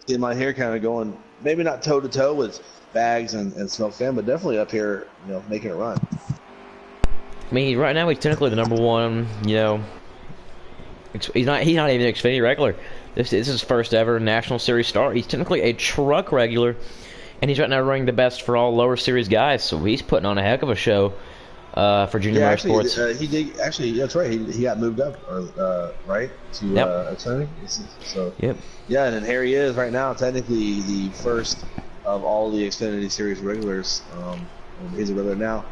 see him out here kind of going maybe not toe to toe with Bags and Smoke Fan, but definitely up here, making it run. I mean, right now he's technically the number 1. He's not even an Xfinity regular. This is his first ever National Series start. He's technically a truck regular, and he's right now running the best for all lower series guys. So he's putting on a heck of a show for Junior Motorsports. He did actually. That's right. He got moved up, right, to Xfinity. So yep. Yeah, and here he is right now, technically the first of all the Xfinity Series regulars. He's a regular now.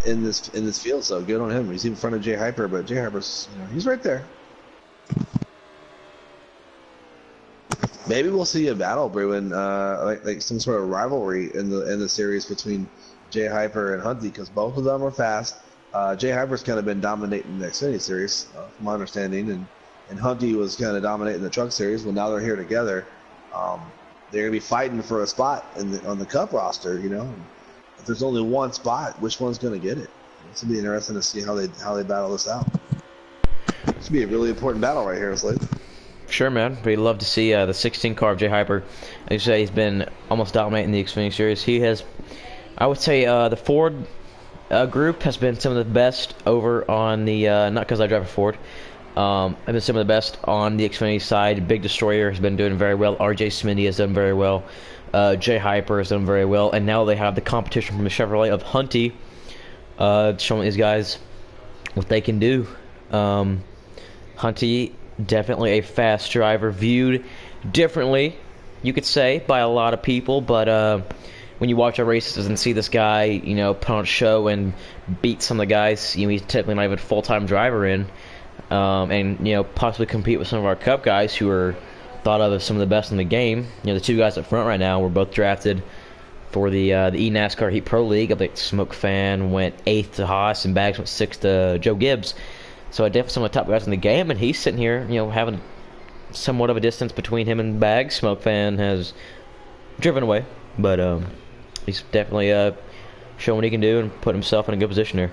In this field, so good on him. He's in front of Jay Hyper, but Jay Hyper's he's right there. Maybe we'll see a battle brewing, like some sort of rivalry in the series between Jay Hyper and Hunty, because both of them are fast. Jay Hyper's kind of been dominating the Xfinity Series, from my understanding, and Hunty was kind of dominating the Truck Series. Well, now they're here together. They're gonna be fighting for a spot on the Cup roster, If there's only one spot, which one's going to get it? It's going to be interesting to see how they battle this out. It's going to be a really important battle right here, Slade. Sure, man. We'd love to see the 16 car of Jay Hyper. As you say, he's been almost dominating the Xfinity Series. He has, I would say, the Ford group has been some of the best over on the, not because I drive a Ford, have been some of the best on the Xfinity side. Big Destroyer has been doing very well. RJ Smitty has done very well. Jay Hyper has done very well. And now they have the competition from the Chevrolet of Hunty, showing these guys what they can do. Hunty, definitely a fast driver, viewed differently, you could say, by a lot of people, but when you watch our races and see this guy, you know, put on a show and beat some of the guys, you know, he's technically not even a full-time driver in, and, you know, possibly compete with some of our Cup guys who are thought of as some of the best in the game. You know, the two guys up front right now were both drafted for the NASCAR Heat Pro League. I think Smoke Fan went 8th to Haas and Bags went 6th to Joe Gibbs. So I definitely some of the top guys in the game, and he's sitting here, you know, having somewhat of a distance between him and Bags. Smoke Fan has driven away, but he's definitely showing what he can do and put himself in a good position here.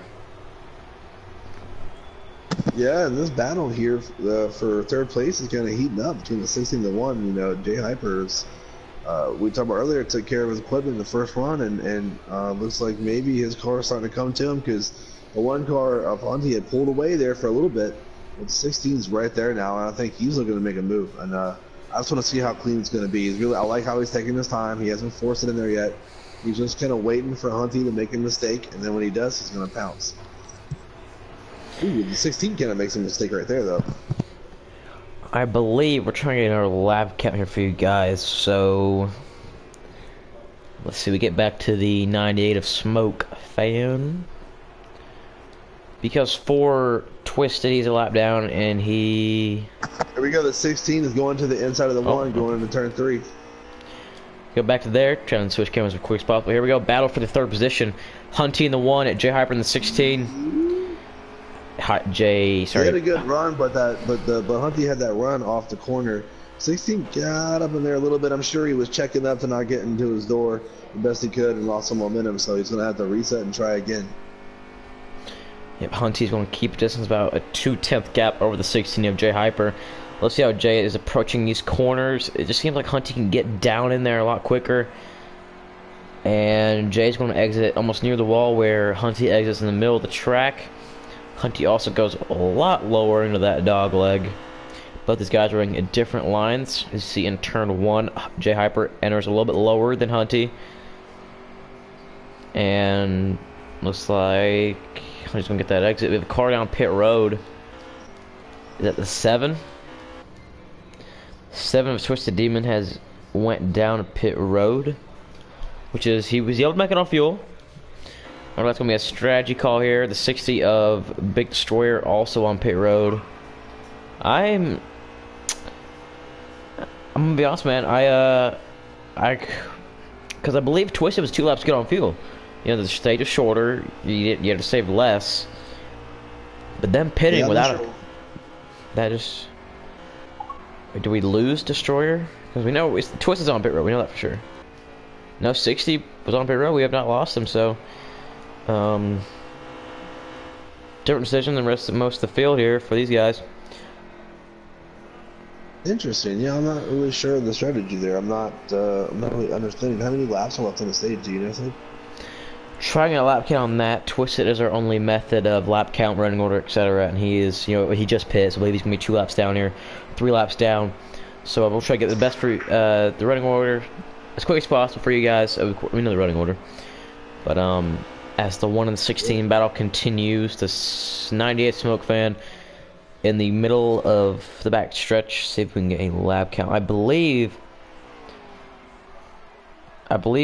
Yeah, and this battle here for third place is kind of heating up between the 16 to 1. You know, Jay Hypers, we talked about earlier, took care of his equipment in the first run, and looks like maybe his car is starting to come to him, because the one car of Hunty had pulled away there for a little bit. But 16's right there now, and I think he's looking to make a move. And I just want to see how clean it's going to be. I like how he's taking his time. He hasn't forced it in there yet. He's just kind of waiting for Hunty to make a mistake, and then when he does, he's going to pounce. Ooh, the 16 kind of makes a mistake right there, though. I believe we're trying to get our lap count here for you guys, so let's see, we get back to the 98 of Smoke Fan. Because for Twisted, he's a lap down, and he... Here we go, the 16 is going to the inside of the one, going into turn 3. Go back to there, trying to switch cameras as quick as possible. Here we go, battle for the third position. Hunty in the 1, at Jay Hyper in the 16. Jay, sorry. He had a good run, but Hunty had that run off the corner. 16 got up in there a little bit. I'm sure he was checking up to not get into his door the best he could and lost some momentum, so he's going to have to reset and try again. Yep, Hunty's going to keep a distance about a 2/10 gap over the 16 of Jay Hyper. Let's see how Jay is approaching these corners. It just seems like Hunty can get down in there a lot quicker. And Jay's going to exit almost near the wall where Hunty exits in the middle of the track. Hunty also goes a lot lower into that dog leg. Both these guys are running at different lines. As you see in turn 1, Jay Hyper enters a little bit lower than Hunty. And looks like Hunty's going to get that exit. We have a car down pit road. Is that the 7? 7 of Twisted Demon has went down pit road. Which is, he was able to make it on fuel. I don't know if that's going to be a strategy call here. The 60 of Big Destroyer also on pit road. I'm going to be honest, man. Because I believe Twisted was 2 laps to get on fuel. You know, the stage is shorter. You have to save less. But them pitting without it. That just... Do we lose Destroyer? Because we know Twisted's on pit road. We know that for sure. No, 60 was on pit road. We have not lost him, so... different decision than most of the field here for these guys. Interesting. Yeah, I'm not really sure of the strategy there. I'm not really understanding. How many laps are left on the stage? Do you know something? Trying a lap count on that. Twisted is our only method of lap count, running order, etc. And he is, you know, he just pits. I believe he's gonna be 2 laps down here, 3 laps down. So we'll try to get the best for the running order as quick as possible for you guys. We know the running order, but as the 1 and 16 battle continues, the 98 Smoke Fan in the middle of the back stretch. See if we can get a lap count. I believe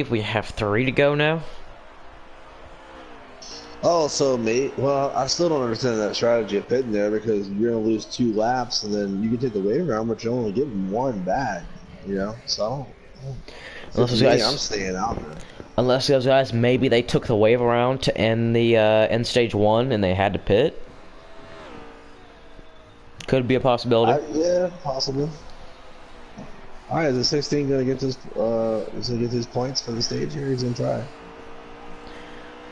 we have 3 to go now. Oh, so well, I still don't understand that strategy of pitting there, because you're gonna lose 2 laps, and then you can take the wave around, but you're only getting 1 back. You know, so unless those guys, I'm staying out there. Unless those guys, maybe they took the wave around to end the end stage 1 and they had to pit. Could be a possibility. Yeah, possible. All right, is the 16 gonna get this? Is he gonna get his points for the stage here? He's gonna try.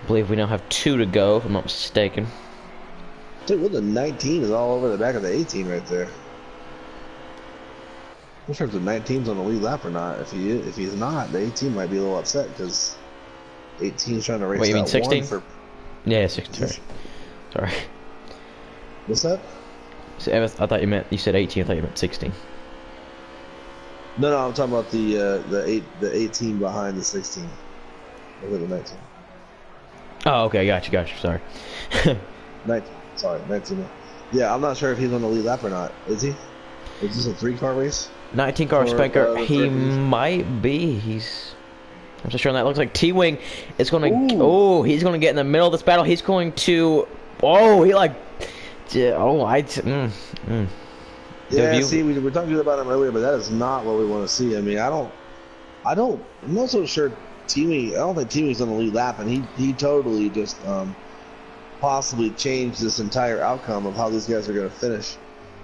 I believe we now have 2 to go, if I'm not mistaken. Dude, well, the 19 is all over the back of the 18 right there. I'm not sure if the 19's on the lead lap or not. If he's not, the 18 might be a little upset, because 18's trying to race. Wait, you mean 16? Yeah, 16. Sorry. What's that? So, I thought you said 18. I thought you meant 16. No, I'm talking about the 18 behind the 16. Look at the 19. Oh, okay, gotcha. Sorry. 19. Sorry, 19. Yeah, I'm not sure if he's on the lead lap or not. Is he? Is this a 3-car race? 19 car Spanker. He might be. I'm just sure on that. Looks like T-Wing is going to. Oh, he's going to get in the middle of this battle. He's going to. Oh, he like. Oh, Yeah, see, we were talking about him earlier, but that is not what we want to see. I mean, I'm not so sure T-Wing. I don't think T-Wing's on the lead lap, and he totally just possibly changed this entire outcome of how these guys are going to finish.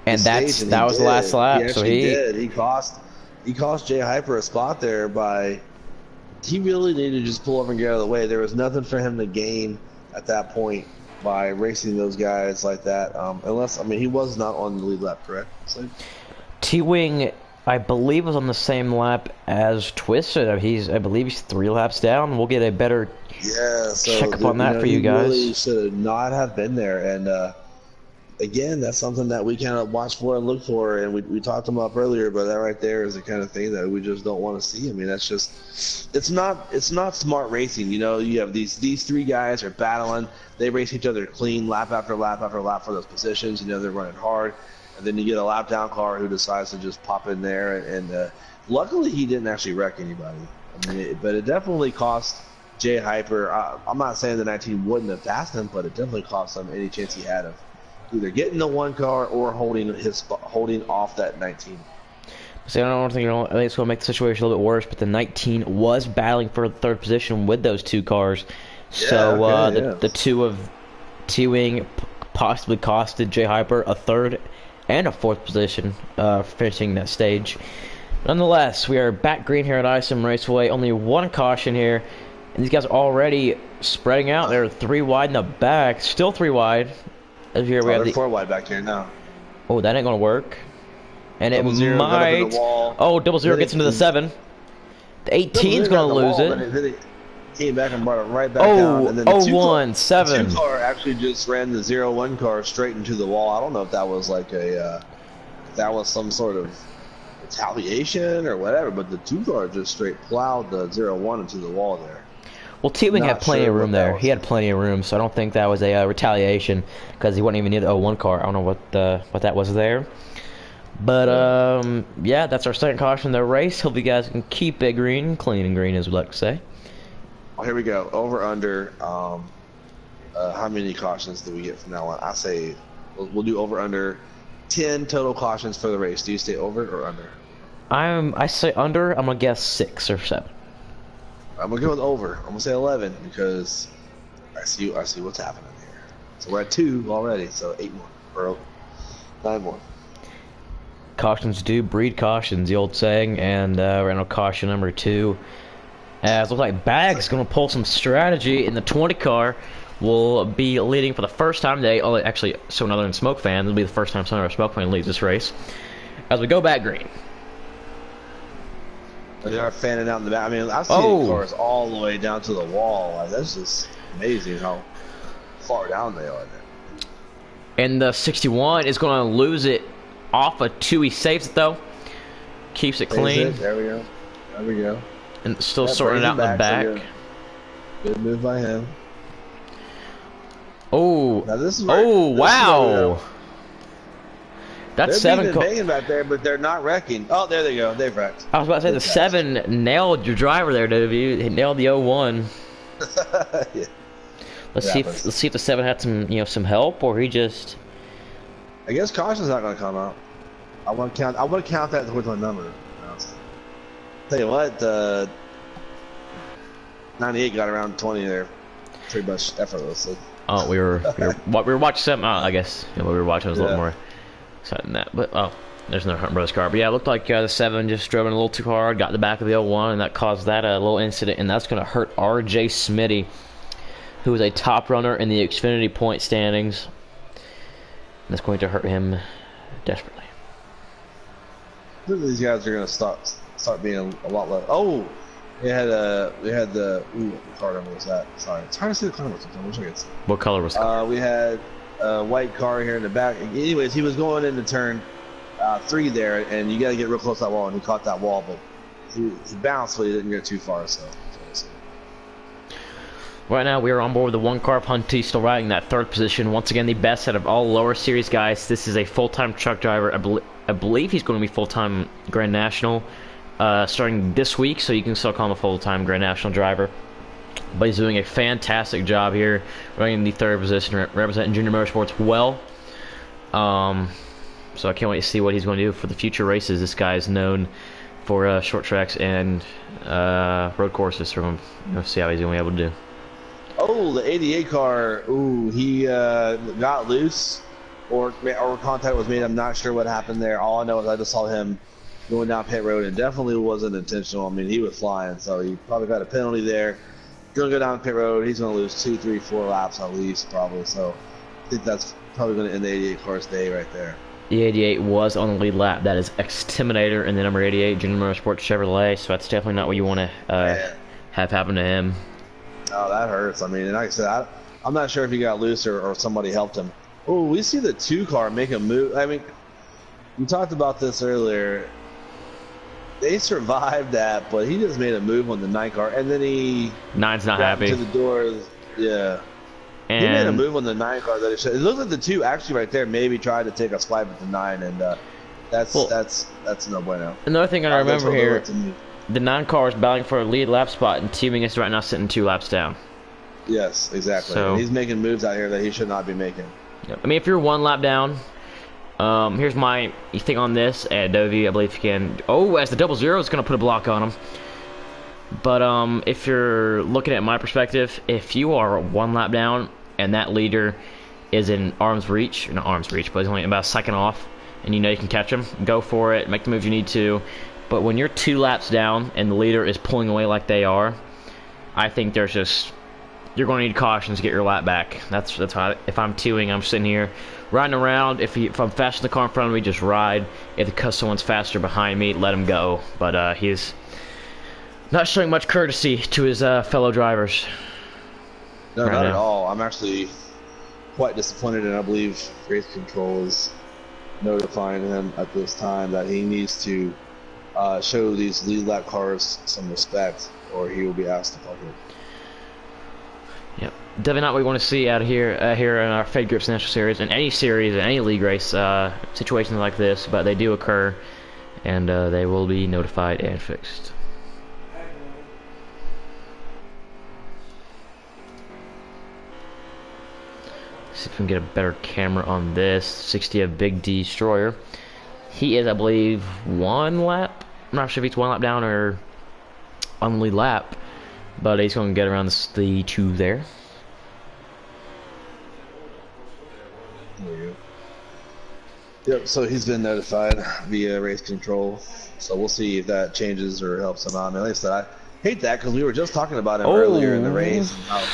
And that was the last lap. So he cost Jay Hyper a spot there by. He really needed to just pull over and get out of the way. There was nothing for him to gain at that point by racing those guys like that. Unless, I mean, he was not on the lead lap, correct? T-Wing, I believe, was on the same lap as Twisted. I believe he's 3 laps down. We'll get a better check up on that for you guys. He really should not have been there. And again, that's something that we kind of watch for and look for. And we talked them up earlier, but that right there is the kind of thing that we just don't want to see. I mean, that's just, it's not smart racing. You know, you have these 3 guys are battling. They race each other clean lap after lap after lap for those positions. You know, they're running hard. And then you get a lap down car who decides to just pop in there. And luckily, he didn't actually wreck anybody. I mean, but it definitely cost Jay Hyper. I'm not saying the 19 wouldn't have passed him, but it definitely cost him any chance he had of either getting the 1 car or holding off that 19. See, I think it's going to make the situation a little bit worse, but the 19 was battling for the 3rd position with those 2 cars. Yeah, so okay, the 2 of T-Wing possibly costed Jay Hyper a 3rd and a 4th position finishing that stage. Nonetheless, we are back green here at ISM Raceway. Only 1 caution here. And these guys are already spreading out. They're 3 wide in the back. Still 3 wide. As here we have 4 wide back here now. Oh, that ain't going to work. And double it might. Oh, 00 gets into the 7. The 18's going to lose it. Came back and brought it right back down. And then the 1, 7. The 2 car actually just ran the 01 car straight into the wall. I don't know if that was like that was some sort of retaliation or whatever, but the 2 car just straight plowed the 01 into the wall there. Well, T-Wing had plenty of room there. He had plenty of room, so I don't think that was a retaliation because he wasn't even near the 01 car. I don't know what that was there. But, yeah, that's our second caution of the race. Hope you guys can keep it green, clean and green, as we like to say. Oh, here we go. Over, under. How many cautions do we get from now on? I say we'll do over, under. 10 total cautions for the race. Do you say over or under? I say under. I'm going to guess 6 or 7. I'm going to go with over. I'm going to say 11 because I see what's happening here. So we're at 2 already, so 8 more. Or 9 more. Cautions do breed cautions, the old saying, and we're on caution number 2. As it looks like Bag's going to pull some strategy in the 20 car. Will be leading for the first time today. Oh, actually, so another than Smoke Fan, it'll be the first time someone or Smoke Fan leads this race. As we go back green. They are fanning out in the back. I mean, I've seen cars all the way down to the wall. Like, that's just amazing how far down they are there. And the 61 is going to lose it off of 2. He saves it, though. Keeps it clean. There we go. There we go. And still sorting it out in the back. Good move by him. Oh, now this is wow. That's 7. They're banging back there, but they're not wrecking. Oh, there they go. They've wrecked. I was about to say the 7 nailed your driver there, W. He nailed the 01. Yeah. Let's see if the 7 had some help, or he just. I guess caution's not going to come out. I want to count that towards my number. Tell you what, 98 got around 20 there, pretty much effortlessly. Oh, we were watching something. I guess what we were watching was a little more exciting than that. But there's another Hunt Brothers car. But yeah, it looked like the 7 just drove in a little too hard, got the back of the 01, and that caused that a little incident, and that's going to hurt R.J. Smitty, who is a top runner in the Xfinity point standings. And that's going to hurt him desperately. I think these guys are going to start being a lot less. Oh, we had the what car number was that? Sorry, it's hard to see the car number sometimes. I wish I could see. What color was it? We had a white car here in the back. Anyways, he was going into turn 3 there, and you got to get real close to that wall, and he caught that wall, but he bounced, but he didn't get too far. So. Right now, we are on board with the one car of Hunty, still riding that 3rd position. Once again, the best out of all lower series guys. This is a full-time truck driver. I believe he's going to be full-time Grand National starting this week, so you can still call him a full-time Grand National driver. But he's doing a fantastic job here, running the 3rd position, representing Junior Motorsports well. So I can't wait to see what he's going to do for the future races. This guy is known for short tracks and road courses. So we'll see how he's going to be able to do. Oh, the 88 car. Ooh, he got loose, or contact was made. I'm not sure what happened there. All I know is I just saw him going down pit road, and definitely wasn't intentional. I mean, he was flying, so he probably got a penalty there. Gonna go down pit road. He's gonna lose 2, 3, 4 laps at least, probably. So I think that's probably gonna end the 88 car's day right there. The 88 was on the lead lap. That is Exterminator in the number 88 Junior Motorsports Chevrolet. So that's definitely not what you want to have happen to him. Oh, that hurts. I mean, and like I said, I'm not sure if he got loose or somebody helped him. Oh, we see the 2 car make a move. I mean, we talked about this earlier. They survived that, but he just made a move on the 9 car, and then he 9's not happy. To the doors, yeah. And he made a move on the 9 car that it looked like the 2 actually right there maybe tried to take a swipe at the 9, and that's no bueno. Another thing I remember here. The 9 car is battling for a lead lap spot, and teaming is right now sitting 2 laps down. Yes, exactly. So, and he's making moves out here that he should not be making. Yep. I mean, if you're 1 lap down, here's my thing on this. Dovi, I believe you can. Oh, as the 00 is going to put a block on him. But if you're looking at my perspective, if you are 1 lap down and that leader is in arm's reach, not arm's reach, but he's only about a second off, and you know you can catch him, go for it, make the move you need to. But when you're 2 laps down and the leader is pulling away like they are, I think there's just, you're going to need caution to get your lap back. That's how, if I'm 2ing, I'm sitting here riding around. If I'm fast in the car in front of me, just ride. If someone's faster behind me, let him go. But he's not showing much courtesy to his fellow drivers. No, not at all. I'm actually quite disappointed, and I believe race control is notifying him at this time that he needs to show these lead lap cars some respect, or he will be asked to park it. Yep, definitely not what we want to see out here here in our Fed Grips National Series, in any series, in any league race, situations like this. But they do occur, and they will be notified and fixed. See if we can get a better camera on this. 60 of Big D Destroyer. He is, I believe, 1 lap. I'm not sure if he's 1 lap down or on the lead lap, but he's going to get around the 2 there. There you go. Yep, so he's been notified via race control. So we'll see if that changes or helps him out. I mean, like I said, I hate that because we were just talking about him earlier in the race and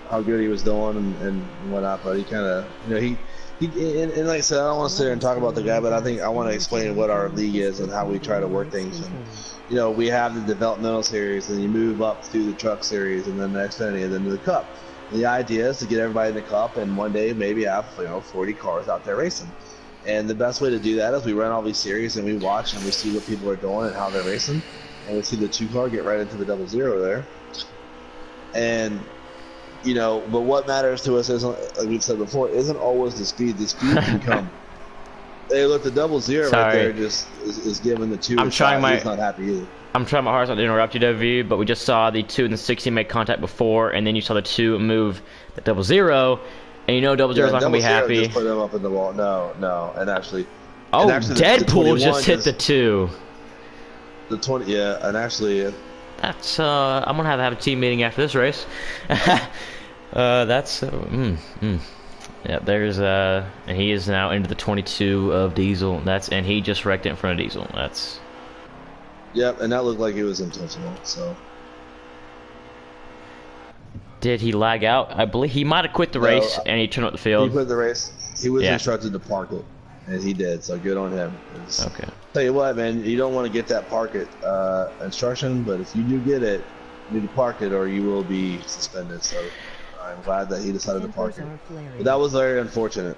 how good he was doing and whatnot. But he kind of, you know, he and like I said, I don't want to sit here and talk about the guy, but I think I want to explain what our league is and how we try to work things. And, you know, we have the developmental series, and you move up through the truck series, and then the Xfinity, and then to the Cup. And the idea is to get everybody in the Cup, and one day maybe have 40 cars out there racing. And the best way to do that is we run all these series, and we watch, and we see what people are doing and how they're racing, and we see the 2 car get right into the 00 there. And you know, but what matters to us isn't, like we've said before, isn't always the speed. The speed can come. Hey, look, the 00 right there just is giving the 2. He's not happy either. I'm trying my hardest not to interrupt you, W, but we just saw the 2 and the 60 make contact before, and then you saw the 2 move the 00, and you know 00's not going to be happy. Just put him up in the wall. No, and actually. Deadpool just hit the 2. The 20, yeah, and actually. That's I'm gonna have a team meeting after this race. That's yeah. There's and he is now into the 22 of Diesel. And he just wrecked it in front of Diesel. That's. Yep, and that looked like it was intentional. So. Did he lag out? I believe he might have quit the race and he turned up the field. He quit the race. He was instructed to park it. and he did. So good on him. Okay. Tell you what, man, you don't want to get that park it instruction, but if you do get it, you need to park it or you will be suspended. So I'm glad that he decided to park it. But that was very unfortunate.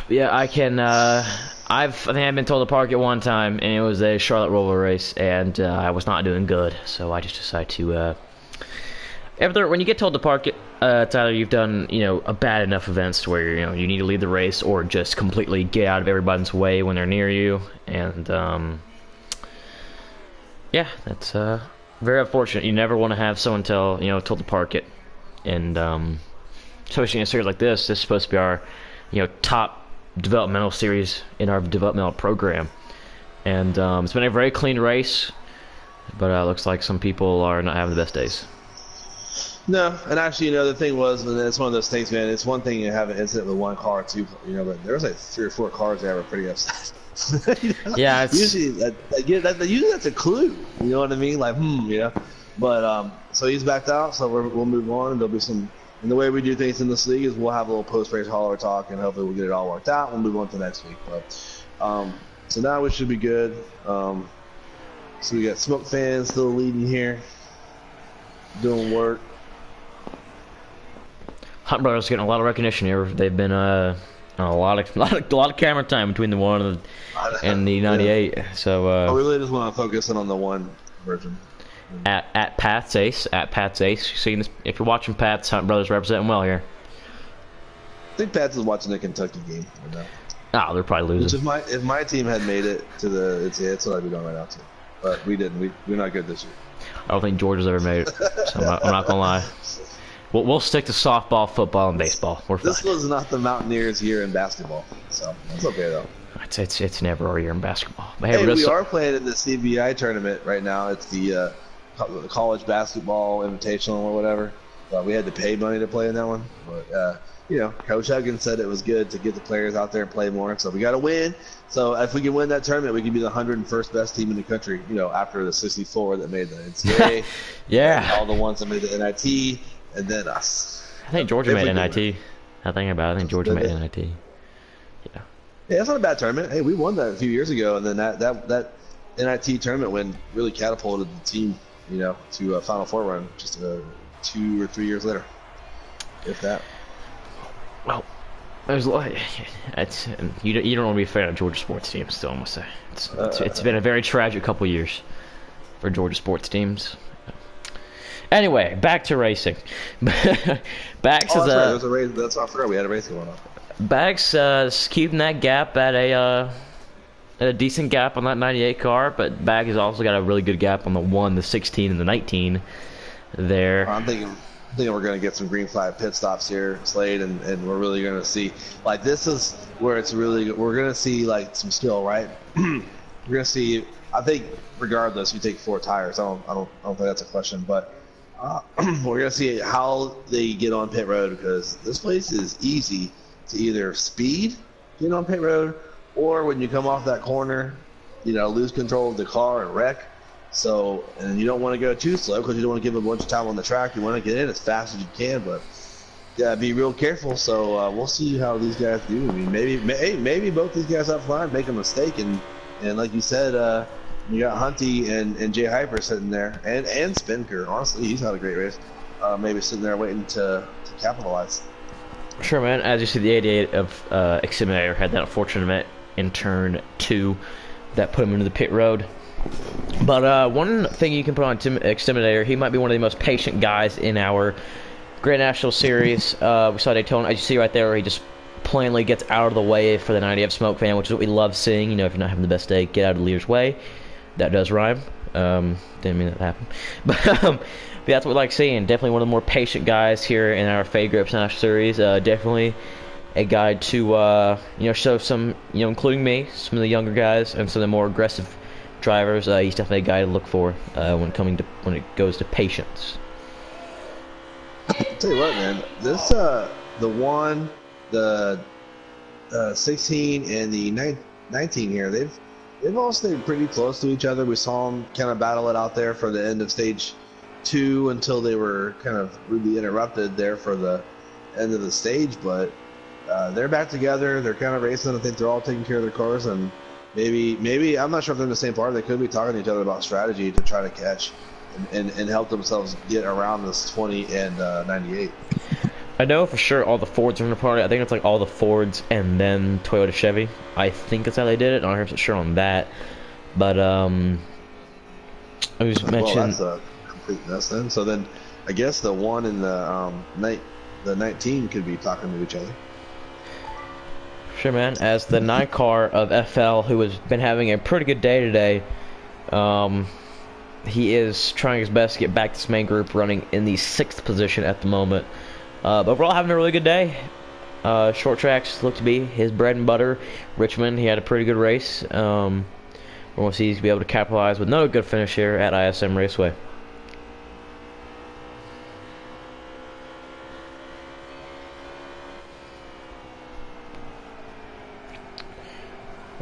Yeah, I can. I think I've been told to park it one time, and it was a Charlotte Roval race, and I was not doing good, so I just decided to. When you get told to park it, it's either you've done a bad enough events to where you need to leave the race, or just completely get out of everybody's way when they're near you, and yeah, that's very unfortunate. You never want to have someone told to park it, and especially in a series like this. This is supposed to be our top developmental series in our developmental program, and it's been a very clean race, but looks like some people are not having the best days. No, and actually, the thing was, and it's one of those things, man. It's one thing to have an incident with one car, too, but there was like 3 or 4 cars that were pretty upset. Yeah, it's... usually that's a clue. You know what I mean? Like, But so he's backed out, so we'll move on, and there'll be some. And the way we do things in this league is we'll have a little post-race holler talk, and hopefully we'll get it all worked out. We'll move on to next week. But so now we should be good. So we got Smoke Fans still leading here, doing work. Hunt Brothers getting a lot of recognition here. They've been a lot of camera time between the 1 and the 98. Yeah. So we really just want to focus in on the 1 version. At Pat's Ace, You see this, if you're watching Pat's, Hunt Brothers representing well here. I think Pat's is watching the Kentucky game right now. Oh, they're probably losing. Which if my team had made it to the it's what I'd be going right now too. But we didn't. We're not good this year. I don't think Georgia's ever made it. So I'm not gonna lie. We'll stick to softball, football, and baseball. We're fine. This was not the Mountaineers' year in basketball, so it's okay though. It's never our year in basketball. But hey, we are playing in the CBI tournament right now. It's the college basketball invitational or whatever. We had to pay money to play in that one, but Coach Huggins said it was good to get the players out there and play more. So we got to win. So if we can win that tournament, we can be the 101st best team in the country. After the 64 that made the NCAA, yeah, all the ones that made the NIT, and then us. I think Georgia made NIT. I think Georgia made NIT. Yeah, that's not a bad tournament. Hey, we won that a few years ago, and then that NIT tournament win really catapulted the team, to a Final Four run just 2 or 3 years later, if that. Well, there's a lot. You don't want to be a fan of Georgia sports teams. Still, I must say it's been a very tragic couple years for Georgia sports teams. Anyway, back to racing. Bax is there's a race. That's I forgot we had a race going on. Bax keeping that gap at a decent gap on that 98 car, but Bax has also got a really good gap on the 1, the 16, and the 19. There. I'm thinking we're going to get some green flag pit stops here, Slade, and we're really going to see, like, this is where it's really, we're going to see, like, some skill, right? We're going to see, I think, regardless, you take 4 tires. I don't think that's a question, but we're going to see how they get on pit road, because this place is easy to either speed, get on pit road, or when you come off that corner, lose control of the car and wreck. So, and you don't want to go too slow because you don't want to give a bunch of time on the track. You want to get in as fast as you can, but be real careful. So we'll see how these guys do. I mean, maybe both these guys up front make a mistake, and like you said, you got Hunty and Jay Hyper sitting there, and Spinker. Honestly, he's had a great race. Maybe sitting there waiting to capitalize. Sure, man. As you see, the 88 of Exterminator had that unfortunate event in turn 2 that put him into the pit road. But one thing you can put on Exterminator, he might be one of the most patient guys in our Grand National Series. We saw Daytona, as you see right there, where he just plainly gets out of the way for the 90F Smoke Fan, which is what we love seeing. If you're not having the best day, get out of the leader's way. That does rhyme. Didn't mean that to happen. But that's what we like seeing. Definitely one of the more patient guys here in our Fade Grips National Series. Definitely a guy to show some, including me, some of the younger guys and some of the more aggressive drivers. He's definitely a guy to look for when it goes to patience. I'll tell you what, man. This the 1, the 16, and the 19 here. They've all stayed pretty close to each other. We saw them kind of battle it out there for the end of stage 2 until they were kind of rudely interrupted there for the end of the stage, but they're back together. They're kind of racing. I think they're all taking care of their cars, and maybe I'm not sure if they're in the same part. They could be talking to each other about strategy to try to catch and help themselves get around this 20 and 98. I know for sure all the Fords are in the party. I think it's like all the Fords and then Toyota Chevy. I think that's how they did it. I'm not 100% sure on that. But I was mentioning. Well, that's a complete mess then. So then, I guess the one and the 19 could be talking to each other. Sure, man. As the 9 car of FL, who has been having a pretty good day today, he is trying his best to get back to this main group, running in the 6th position at the moment. But overall, having a really good day. Short tracks look to be his bread and butter. Richmond, he had a pretty good race. We'll see he's going to be able to capitalize with another good finish here at ISM Raceway.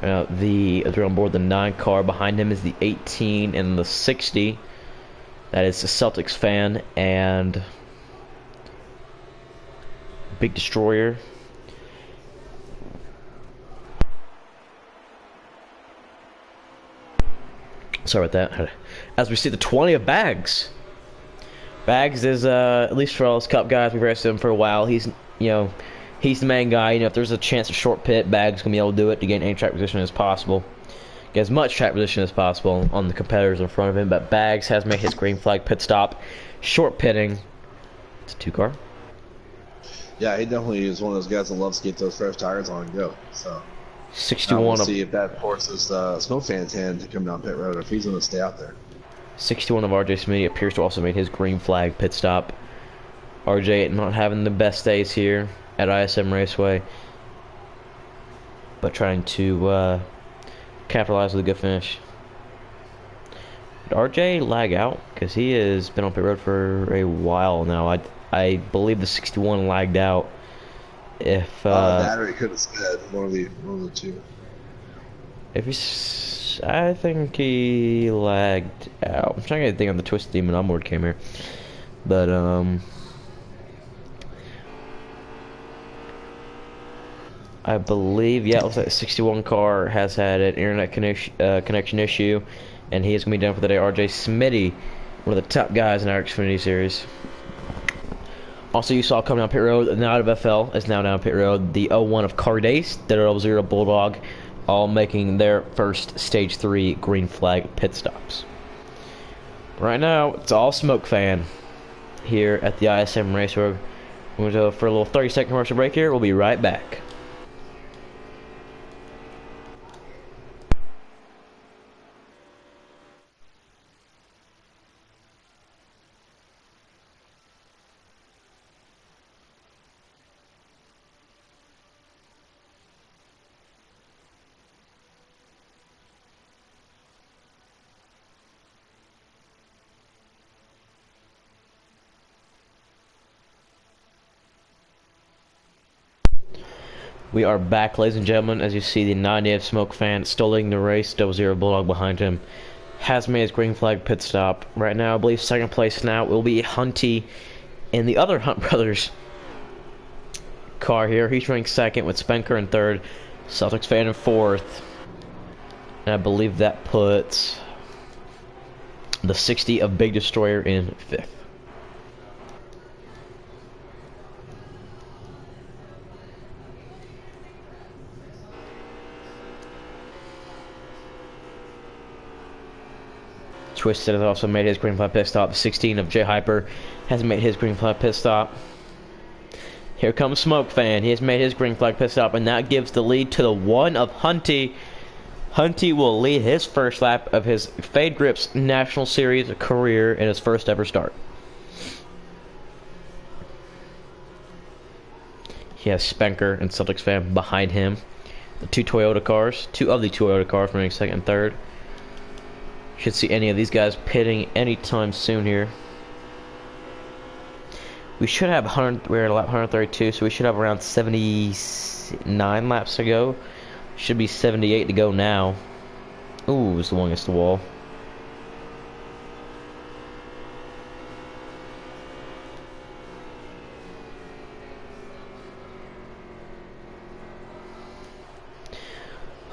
They're on board the 9 car. Behind him is the 18 and the 60. That is the Celtics fan and Big Destroyer. Sorry about that. As we see the 20 of Bags. Bags is, at least for all us Cup guys, we've raced him for a while. He's the main guy. If there's a chance of short pit, Bags gonna be able to do it to gain any track position as possible. Get as much track position as possible on the competitors in front of him. But Bags has made his green flag pit stop. Short pitting. It's a 2 car. Yeah, he definitely is one of those guys that loves to get those fresh tires on and go. So 61. We'll see if that forces Snow Fan's hand to come down pit road, or if he's going to stay out there. 61 of RJ Smitty appears to also make his green flag pit stop. RJ not having the best days here at ISM Raceway, but trying to capitalize with a good finish. Did RJ lag out? Because he has been on pit road for a while now. I believe the 61 lagged out. If battery could have sped one of the two. If he's, I think he lagged out. I'm trying to think on the Twisted Demon onboard came here, but I believe, yeah, it looks like the 61 car has had an internet connection issue, and he is going to be done for the day. RJ Smitty, one of the top guys in our Xfinity series. Also, you saw coming down pit road, now out of FL, is now down pit road, the 01 of Cardace, the 00 Bulldog, all making their first Stage 3 green flag pit stops. Right now, it's all Smoke Fan here at the ISM Raceway. We're going to go for a little 30-second commercial break here. We'll be right back. We are back, ladies and gentlemen. As you see, the 90 of Smoke Fan still leading the race. 00 Bulldog behind him has made his green flag pit stop. Right now, I believe second place now will be Hunty in the other Hunt Brothers car here. He's running second with Spenker in third, Celtics Fan in fourth. And I believe that puts the 60 of Big Destroyer in fifth. Twisted has also made his green flag pit stop. The 16 of J Hyper has made his green flag pit stop. Here comes Smoke Fan. He has made his green flag pit stop, and that gives the lead to the 1 of Hunty. Hunty will lead his first lap of his Fade Grips National Series career in his first ever start. He has Spenker and Celtics Fan behind him. The two of the Toyota cars running second and third. Should see any of these guys pitting anytime soon here. We should have we're at lap 132, so we should have around 79 laps to go. Should be 78 to go now. Ooh, it's the one against the wall.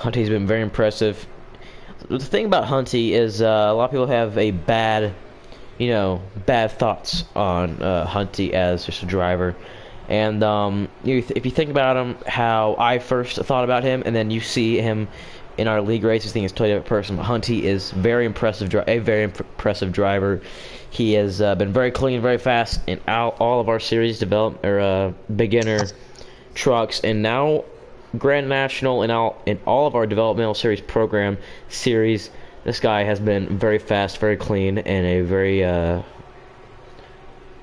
Hunty's been very impressive. The thing about Hunty is a lot of people have a bad, bad thoughts on Hunty as just a driver. And if you think about him, how I first thought about him, and then you see him in our league races, I think he's a totally different person. But Hunty is very impressive, a very impressive driver. He has been very clean, very fast in all of our series beginner trucks, and now Grand National and in all of our developmental series program series. This guy has been very fast, very clean, and a very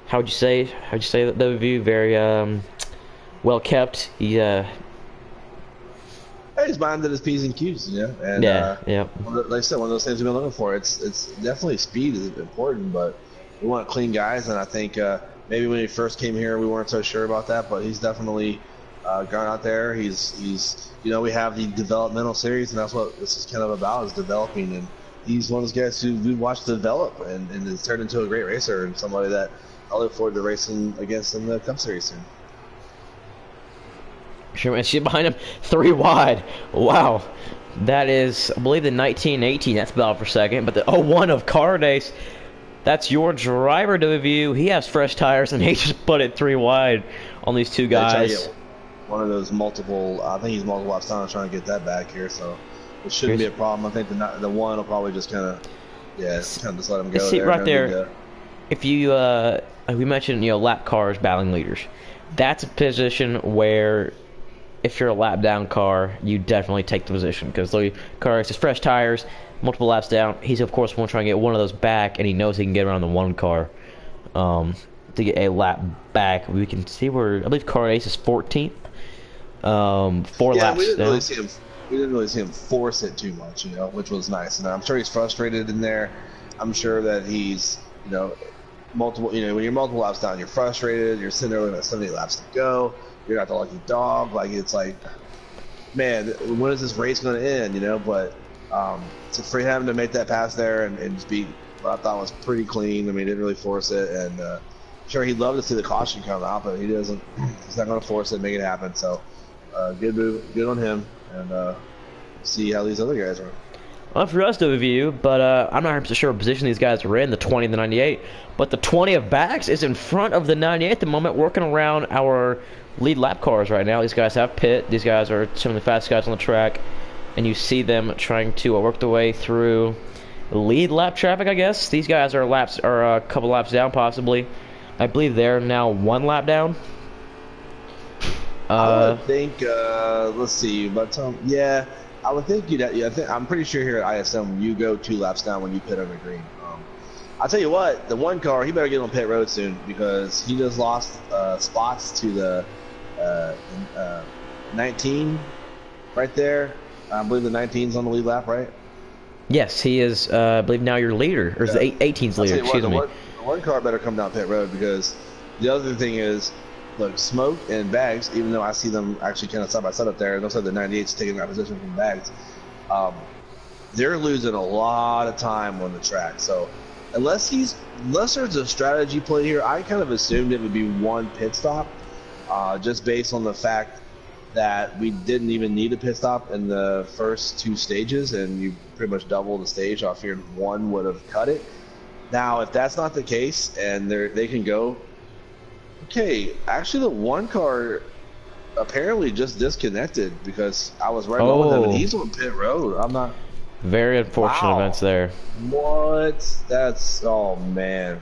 how'd you say that, W? Very well kept. He's minded his P's and Q's, and yeah. Like I said, one of those things we've been looking for. It's definitely speed is important, but we want clean guys, and I think maybe when he first came here we weren't so sure about that, but he's definitely gone out there. He's we have the developmental series, and that's what this is kind of about, is developing, and he's one of those guys who we watched develop and has turned into a great racer, and somebody that I look forward to racing against in the Cup Series soon. Sure, and she's behind him 3 wide. Wow. That is, I believe, the 1918. That's battle for second. But the 01 of Cardace, that's your driver to review. He has fresh tires, and he just put it 3 wide on these two guys. One of those multiple, I think he's multiple laps down, trying to get that back here, so it shouldn't be a problem. I think the one will probably just kind of just let him go. See, there. Right there, if you, we mentioned, lap cars battling leaders. That's a position where, if you're a lap down car, you definitely take the position, because the car has fresh tires, multiple laps down. He's, of course, going to try and get one of those back, and he knows he can get around the one car to get a lap back. We can see where, I believe Car Ace is 14th. 4 laps we didn't down. We didn't really see him force it too much, which was nice. And I'm sure he's frustrated in there. I'm sure that he's, multiple, when you're multiple laps down, you're frustrated. You're sitting there looking at 78 laps to go. You're not the lucky dog. Like, it's like, man, when is this race going to end? But so for him to make that pass there and just be what I thought was pretty clean. I mean, he didn't really force it, and sure, he'd love to see the caution come out, but he doesn't. He's not going to force it, make it happen. So good move, good on him, and see how these other guys run. Well, for us to review, but I'm not 100% sure what position these guys are in, the 20 and the 98. But the 20 of Bax is in front of the 98 at the moment, working around our lead lap cars right now. These guys have pit. These guys are some of the fastest guys on the track. And you see them trying to work their way through lead lap traffic, I guess. These guys are a couple laps down, possibly. I believe they're now 1 lap down. I would think, let's see, but yeah, I would think I'm pretty sure here at ISM you go 2 laps down when you pit on the green. I'll tell you what, the one car, he better get on pit road soon, because he just lost spots to the 19 right there. I believe the 19's on the lead lap, right? Yes, he is, I believe now your leader, or is the 18's leader, excuse me. The one car better come down pit road, because the other thing is, look, Smoke and Bags, even though I see them actually kind of side by side up there, and looks like the 98's taking that position from Bags, they're losing a lot of time on the track. So unless there's a strategy play here, I kind of assumed it would be 1 pit stop, just based on the fact that we didn't even need a pit stop in the first 2 stages, and you pretty much double the stage. I figured 1 would have cut it. Now, if that's not the case, and they can go, okay, actually the 1 car apparently just disconnected, because I was right on with him, and he's on pit road. I'm not. Very unfortunate events there. What? That's, oh man.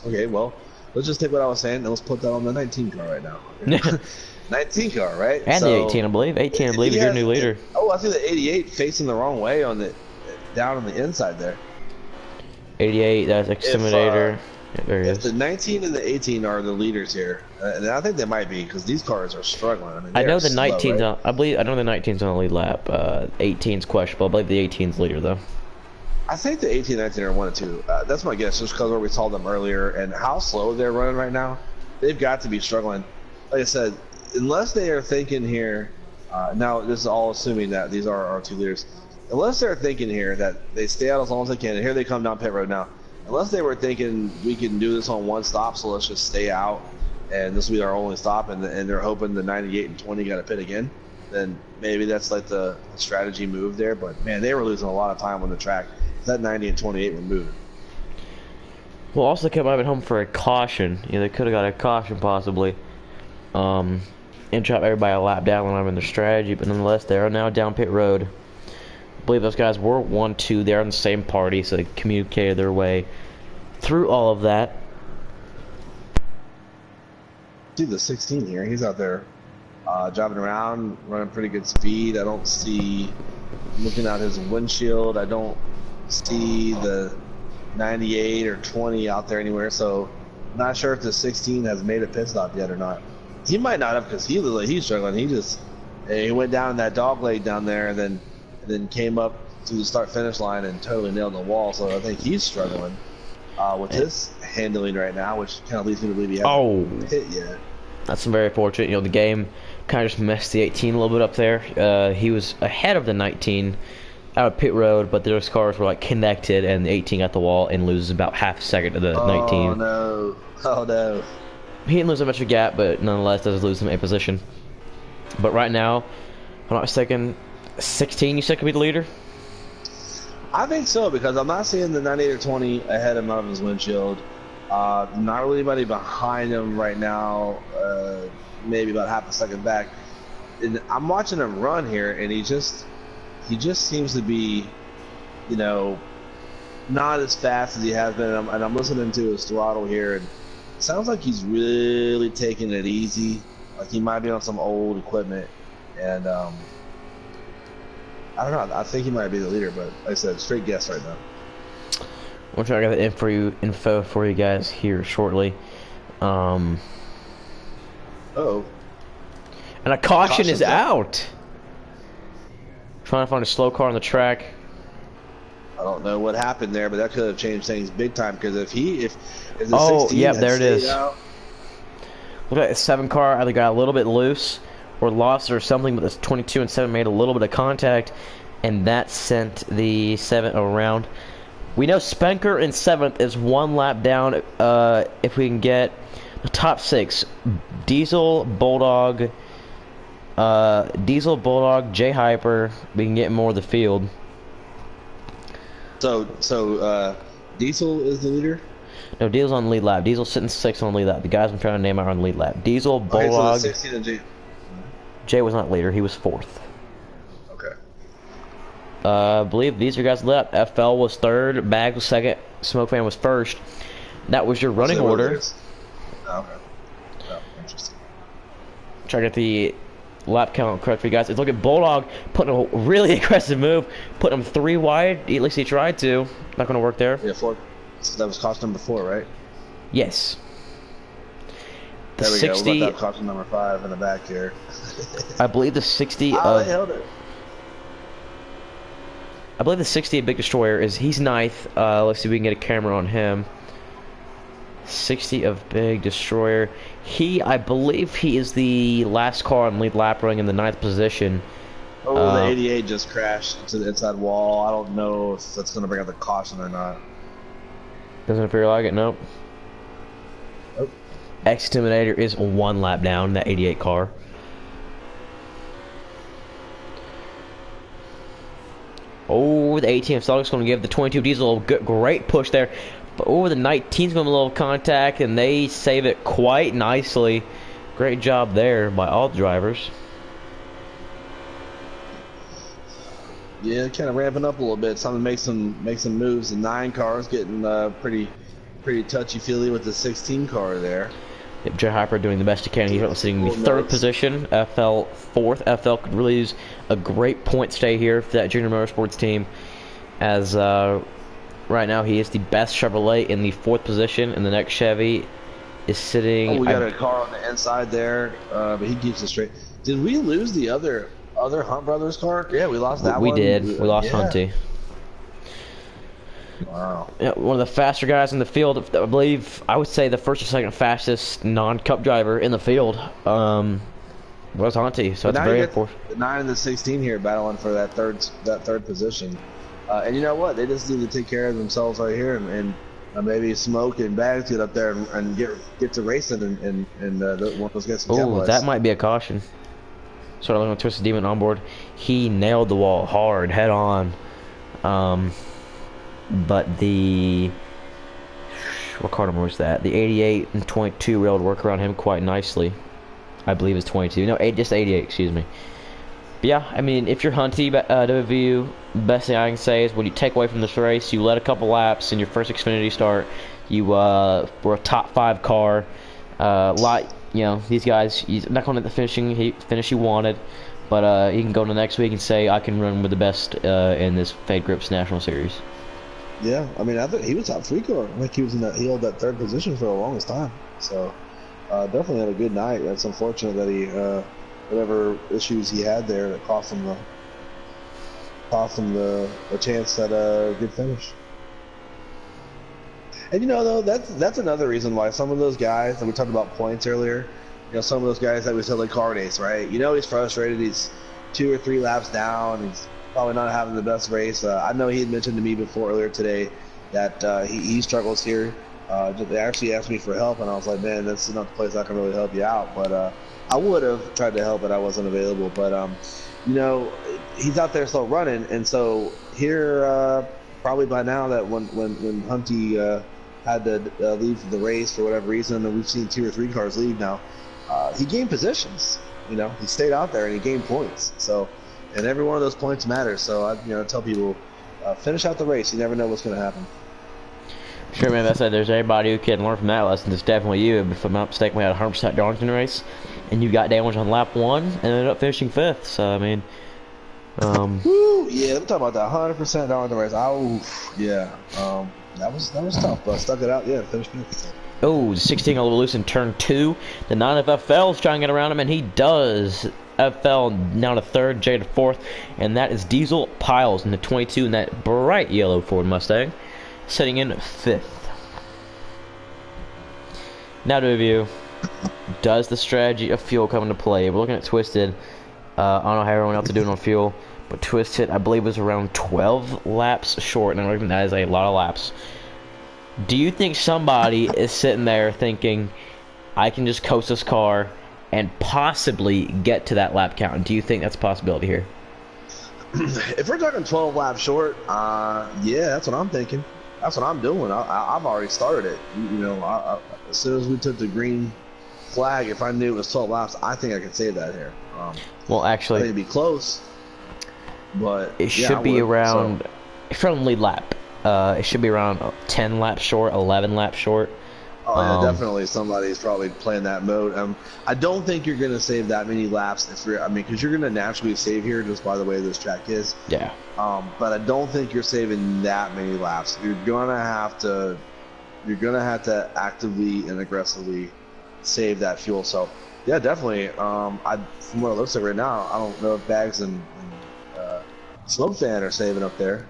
Okay, well, let's just take what I was saying and let's put that on the 19 car right now. 19 car, right? And the 18, I believe. 18, I believe, is your new leader. Oh, I see the 88 facing the wrong way down on the inside there. 88, that's Exterminator. Yeah, there he is. The 19 and the 18 are the leaders here, and I think they might be, because these cars are struggling. I know the 19's on. I know the 19's on the lead lap. 18's questionable. I believe the 18's leader though. I think the 18 and 19 are 1 and 2. That's my guess, just because where we saw them earlier and how slow they're running right now. They've got to be struggling. Like I said, unless they are thinking here. Now this is all assuming that these are our 2 leaders. Unless they're thinking here that they stay out as long as they can, and here they come down pit road now. Unless they were thinking we can do this on 1 stop, so let's just stay out, and this will be our only stop, and they're hoping the 98 and 20 got to pit again. then maybe that's like the strategy move there. But man, they were losing a lot of time on the track. That 90 and 28 were moving. Well, also they kept driving home for a caution. You know, they could have got a caution possibly. And drop everybody a lap down when I'm in their strategy, but nonetheless, they are now down pit road. I believe those guys were 1-2. They're in the same party, so they communicated their way through all of that. See the 16 here. He's out there driving around, running pretty good speed. I don't see, looking out his windshield, I don't see the 98 or 20 out there anywhere. So I'm not sure if the 16 has made a pit stop yet or not. He might not have, because he's struggling. He went down in that dog leg down there, and then came up to the start finish line and totally nailed the wall. So I think he's struggling with his handling right now, which kind of leads me to believe he hasn't hit yet. That's very fortunate. You know, the game kind of just messed the 18 a little bit up there. He was ahead of the 19 out of pit road, but those cars were like connected, and the 18 got the wall and loses about half a second to the 19. Oh no! Oh no! He didn't lose that much of a gap, but nonetheless does lose him a position. But right now, if I'm not mistaken, 16 you said could be the leader? I think so, because I'm not seeing the 98 or 20 ahead of him out of his windshield. Not really anybody behind him right now, maybe about half a second back. And I'm watching him run here, and he just seems to be, you know, not as fast as he has been. And I'm listening to his throttle here, and it sounds like he's really taking it easy. Like he might be on some old equipment, and I don't know. I think he might be the leader, but like I said, straight guess right now. We'll try to get the info for you guys here shortly. Oh. And a caution is out. Trying to find a slow car on the track. I don't know what happened there, but that could have changed things big time. Because if the oh, 16 yep, there it is. Out, look at the 7 car either got a little bit loose or lost or something, but this 22 and 7 made a little bit of contact, and that sent the 7 around. We know Spenker in 7th is 1 lap down. If we can get the top 6, Diesel, Bulldog, J Hyper, we can get more of the field. So Diesel is the leader? No, Diesel's on the lead lap. Diesel's sitting 6th on the lead lap. The guys I'm trying to name are on the lead lap. Diesel, Bulldog. Okay, so 16 and J. Jay was not leader. He was 4th. Okay. I believe these are guys left. FL was 3rd. Bag was 2nd. Smoke Fan was 1st. That was your running order. Oh, okay. Oh, interesting. Try to get the lap count correct for you guys. Let's look at Bulldog putting a really aggressive move, putting him 3 wide. At least he tried to. Not going to work there. Yeah, 4. So that was caution number 4, right? Yes. The there we 60. Go. What about that caution number 5 in the back here? I believe the 60 they held it. I believe the 60 at Big Destroyer is he's 9th. Let's see if we can get a camera on him. 60 of Big Destroyer. I believe he is the last car on lead lap running in the 9th position. Oh, the 88 just crashed into the inside wall. I don't know if that's going to bring out the caution or not. Doesn't appear like it, nope. Nope. Exterminator is 1 lap down, that 88 car. Oh, the 18 of Celtic's going to give the 22 Diesel a great push there. But over the 19's going to be a little contact, and they save it quite nicely. Great job there by all the drivers. Yeah, kind of ramping up a little bit. Time to make some moves. The 9 car's getting pretty touchy-feely with the 16 car there. Yep, J Hyper doing the best he can. He's sitting in the 3rd position. FL 4th. FL could really use a great point stay here for that junior motorsports team, as right now he is the best Chevrolet in the 4th position, and the next Chevy is sitting. Oh, we got a car on the inside there, but he keeps it straight. Did we lose the other Hunt Brothers car? Yeah, we lost that one. We did. We lost Hunty. Wow. Yeah, one of the faster guys in the field. I believe I would say the 1st or 2nd fastest non-Cup driver in the field was Hunty. So it's very important. The 9 and the 16 here battling for that third position. And you know what? They just need to take care of themselves right here, and maybe Smoke and Bags get up there and get to racing and one of those get some templates. Oh, that might be a caution. Started looking at Twisted Demon on board. He nailed the wall hard, head on. But the what car number was that? The 88 and 22 were able to work around him quite nicely. I believe it's 22. No, just 88. Excuse me. But yeah, I mean, if you're Hunty, WVU, best thing I can say is when you take away from this race, you let a couple laps in your first Xfinity start. You were a top 5 car. These guys, he's not going to the finish he wanted, but he can go to next week and say, I can run with the best in this Fade Grips National Series. Yeah, I mean, I think he was top 3 car. I think he held that 3rd position for the longest time. So definitely had a good night. That's unfortunate that he whatever issues he had there that cost him the chance at a good finish. And though, that's another reason why some of those guys that we talked about points earlier, some of those guys that we said like car days, right? He's frustrated. He's 2 or 3 laps down. He's probably not having the best race. I know he had mentioned to me before earlier today that he struggles here. They actually asked me for help, and I was like, man, that's not the place I can really help you out. But I would have tried to help, but I wasn't available. But he's out there still running, and so here probably by now that when Hunty had to leave the race for whatever reason, and we've seen 2 or 3 cars leave now, he gained positions. He stayed out there and he gained points. So, and every one of those points matters. So I tell people, finish out the race. You never know what's going to happen. Sure, man. That's it. There's anybody who can learn from that lesson. It's definitely you. If I'm not mistaken, we had a 100% Darlington race, and you got damage on lap 1 and ended up finishing 5th. So I mean, woo, yeah. Let me talk about that 100% Darlington race. That was tough, but I stuck it out. Yeah, finished 5th. Oh, the 16 got a little loose in turn 2. The 9 of FL's trying to get around him, and he does. FL now to 3rd, Jay to 4th, and that is Diesel Piles in the 22 in that bright yellow Ford Mustang, sitting in 5th. Now to review, does the strategy of fuel come into play? We're looking at Twisted. I don't know how everyone else is doing on fuel, but Twisted, I believe, was around 12 laps short, and I reckon that is a lot of laps. Do you think somebody is sitting there thinking, I can just coast this car and possibly get to that lap count? Do you think that's a possibility here? If we're talking 12 laps short, yeah, that's what I'm thinking. That's what I'm doing. I've already started it. As soon as we took the green flag, if I knew it was 12 laps, I think I could save that here. Well, actually, I think it'd be close, but it should be around from lead lap. It should be around 10 laps short, 11 laps short. Oh, yeah, definitely. Somebody's probably playing that mode. I don't think you're going to save that many laps because you're going to naturally save here just by the way this track is. Yeah. But I don't think you're saving that many laps. You're going to have to actively and aggressively save that fuel. So, yeah, definitely. From what it looks like right now, I don't know if Bags and Smoke Fan are saving up there.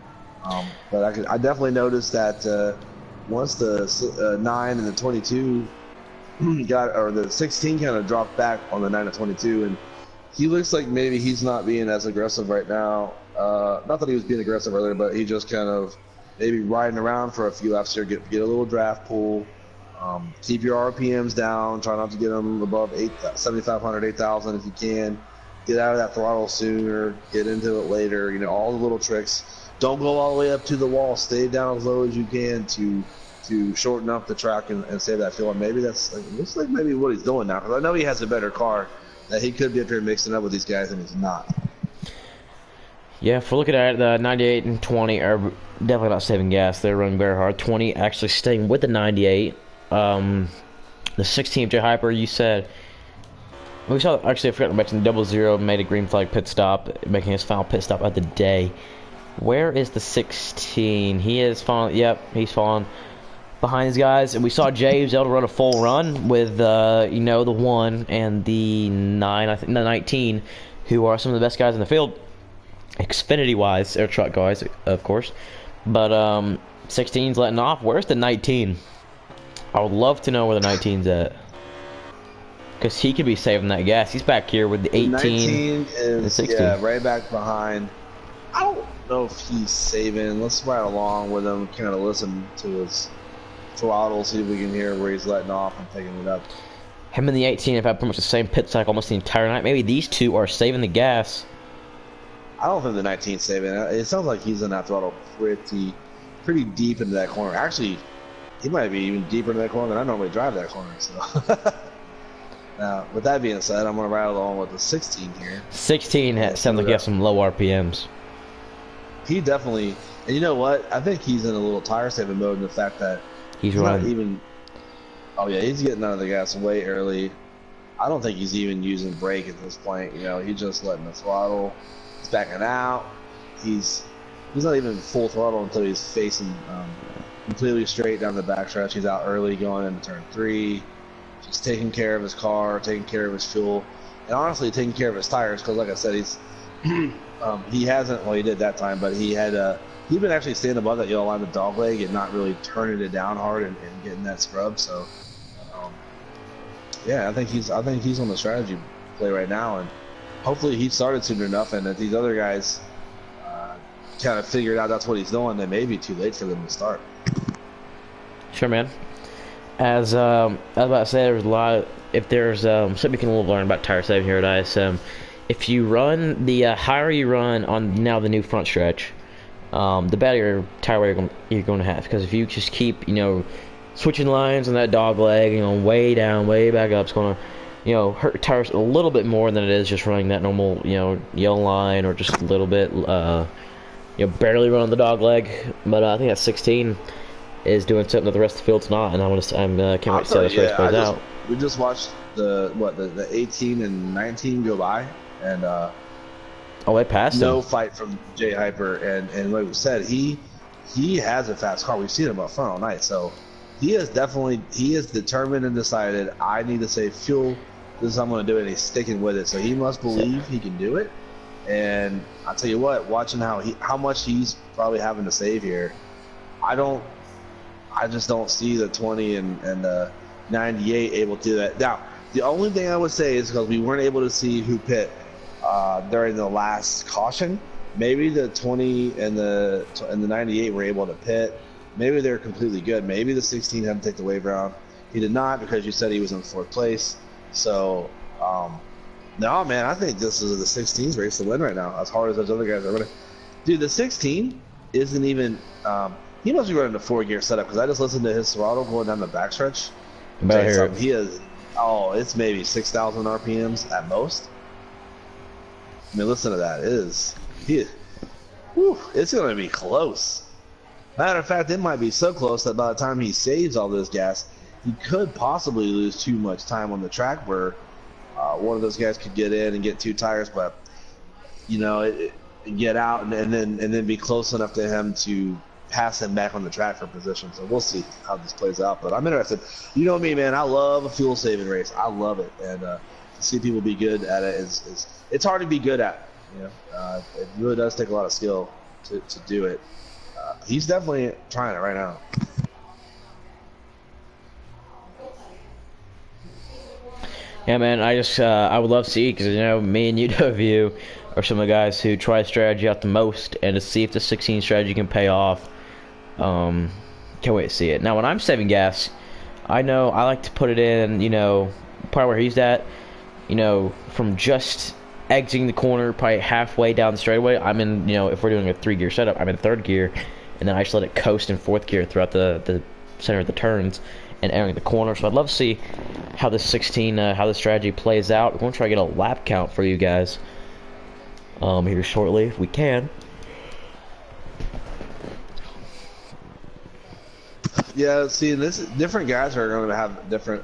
But I definitely noticed that once the 9 and the 22 the 16 kind of dropped back on the 9 and 22, and he looks like maybe he's not being as aggressive right now. Not that he was being aggressive earlier, but he just kind of maybe riding around for a few laps here, get a little draft pull, keep your RPMs down, try not to get them above 7,500, 8,000 if you can. Get out of that throttle sooner, get into it later. All the little tricks. Don't go all the way up to the wall. Stay down as low as you can to shorten up the track and save that fuel. And maybe looks like maybe what he's doing now. Because I know he has a better car that he could be up here mixing up with these guys, and he's not. Yeah, if we're looking at it, the 98 and 20 are definitely not saving gas. They're running very hard. 20 actually staying with the 98. The 16 J Hyper, you said. We saw, actually, I forgot to mention, 00 made a green flag pit stop, making his final pit stop of the day. Where is the 16? He is falling. Yep, he's falling behind his guys. And we saw Jay was able to run a full run with, the 1 and the 9, I think, the 19, who are some of the best guys in the field, Xfinity-wise, or truck-wise, of course. But 16's letting off. Where's the 19? I would love to know where the 19's at. Because he could be saving that gas. He's back here with the 18 19 is, and 16. Yeah, right back behind. I don't know if he's saving. Let's ride along with him, kind of listen to his throttle, see if we can hear where he's letting off and picking it up. Him and the 18 have had pretty much the same pit cycle almost the entire night. Maybe these two are saving the gas. I don't think the 19's saving it. It sounds like he's in that throttle pretty deep into that corner. Actually, he might be even deeper into that corner than I normally drive that corner. So, now, with that being said, I'm gonna rattle on with the 16 here. 16 sounds like he has some low RPMs. He definitely, and you know what? I think he's in a little tire saving mode in the fact that He's not running. even. Oh yeah, he's getting out of the gas way early. I don't think he's even using brake at this point. You know, he's just letting the throttle. He's backing out. He's not even full throttle until he's facing completely straight down the backstretch. He's out early going into turn 3. Just taking care of his car, taking care of his fuel, and honestly taking care of his tires. Because like I said, he's he hasn't. Well, he did that time, but he had he'd been actually staying above that yellow line of dog leg and not really turning it down hard and getting that scrub. So yeah, I think he's on the strategy play right now, and hopefully he started soon enough, and if these other guys kind of figured out that's what he's doing, then maybe too late for them to start. Sure, man. As I was about to say, there's a lot. If there's something you can learn about tire saving here at ISM, if you run the higher you run on now the new front stretch, the better tire wear you're going to have. Because if you just keep switching lines on that dog leg, way down, way back up, it's going to hurt your tires a little bit more than it is just running that normal yellow line or just a little bit barely running the dog leg. But I think that 16 is doing something that the rest of the field's not, and can't wait to see how this race plays out. We just watched the 18 and 19 go by, and they passed no him. fight from Jay Hyper, and like we said, he has a fast car. We've seen him up front all night, so he is determined and decided, I need to save fuel. This is how I'm going to do it, and he's sticking with it. So he must believe he can do it. And I'll tell you what, watching how much he's probably having to save here, I just don't see the 20 and the 98 able to do that. Now, the only thing I would say is because we weren't able to see who pit during the last caution, maybe the 20 and the 98 were able to pit. Maybe they're completely good. Maybe the 16 had to take the wave round. He did not because you said he was in 4th place. So, no, man, I think this is the 16's race to win right now, as hard as those other guys are running. Dude, the 16 isn't even he must be running a 4-gear setup because I just listened to his throttle going down the backstretch. He is, it's maybe 6,000 RPMs at most. I mean, listen to that. It's going to be close. Matter of fact, it might be so close that by the time he saves all this gas, he could possibly lose too much time on the track where one of those guys could get in and get 2 tires, but get out and then be close enough to him to pass him back on the track for position. So we'll see how this plays out. But I'm interested. You know me, man. I love a fuel saving race. I love it, and to see people be good at it is it's hard to be good at. It really does take a lot of skill to do it. He's definitely trying it right now. Yeah, man. I would love to see, because me and UW are some of the guys who try strategy out the most, and to see if the 16 strategy can pay off. Can't wait to see it. Now, when I'm saving gas, I know I like to put it in, probably where he's at, from just exiting the corner, probably halfway down the straightaway. I'm in, if we're doing a 3-gear setup, I'm in 3rd gear, and then I just let it coast in 4th gear throughout the center of the turns and entering the corner. So I'd love to see how this 16, how the strategy plays out. We're going to try to get a lap count for you guys here shortly, if we can. Yeah, see, different guys are going to have different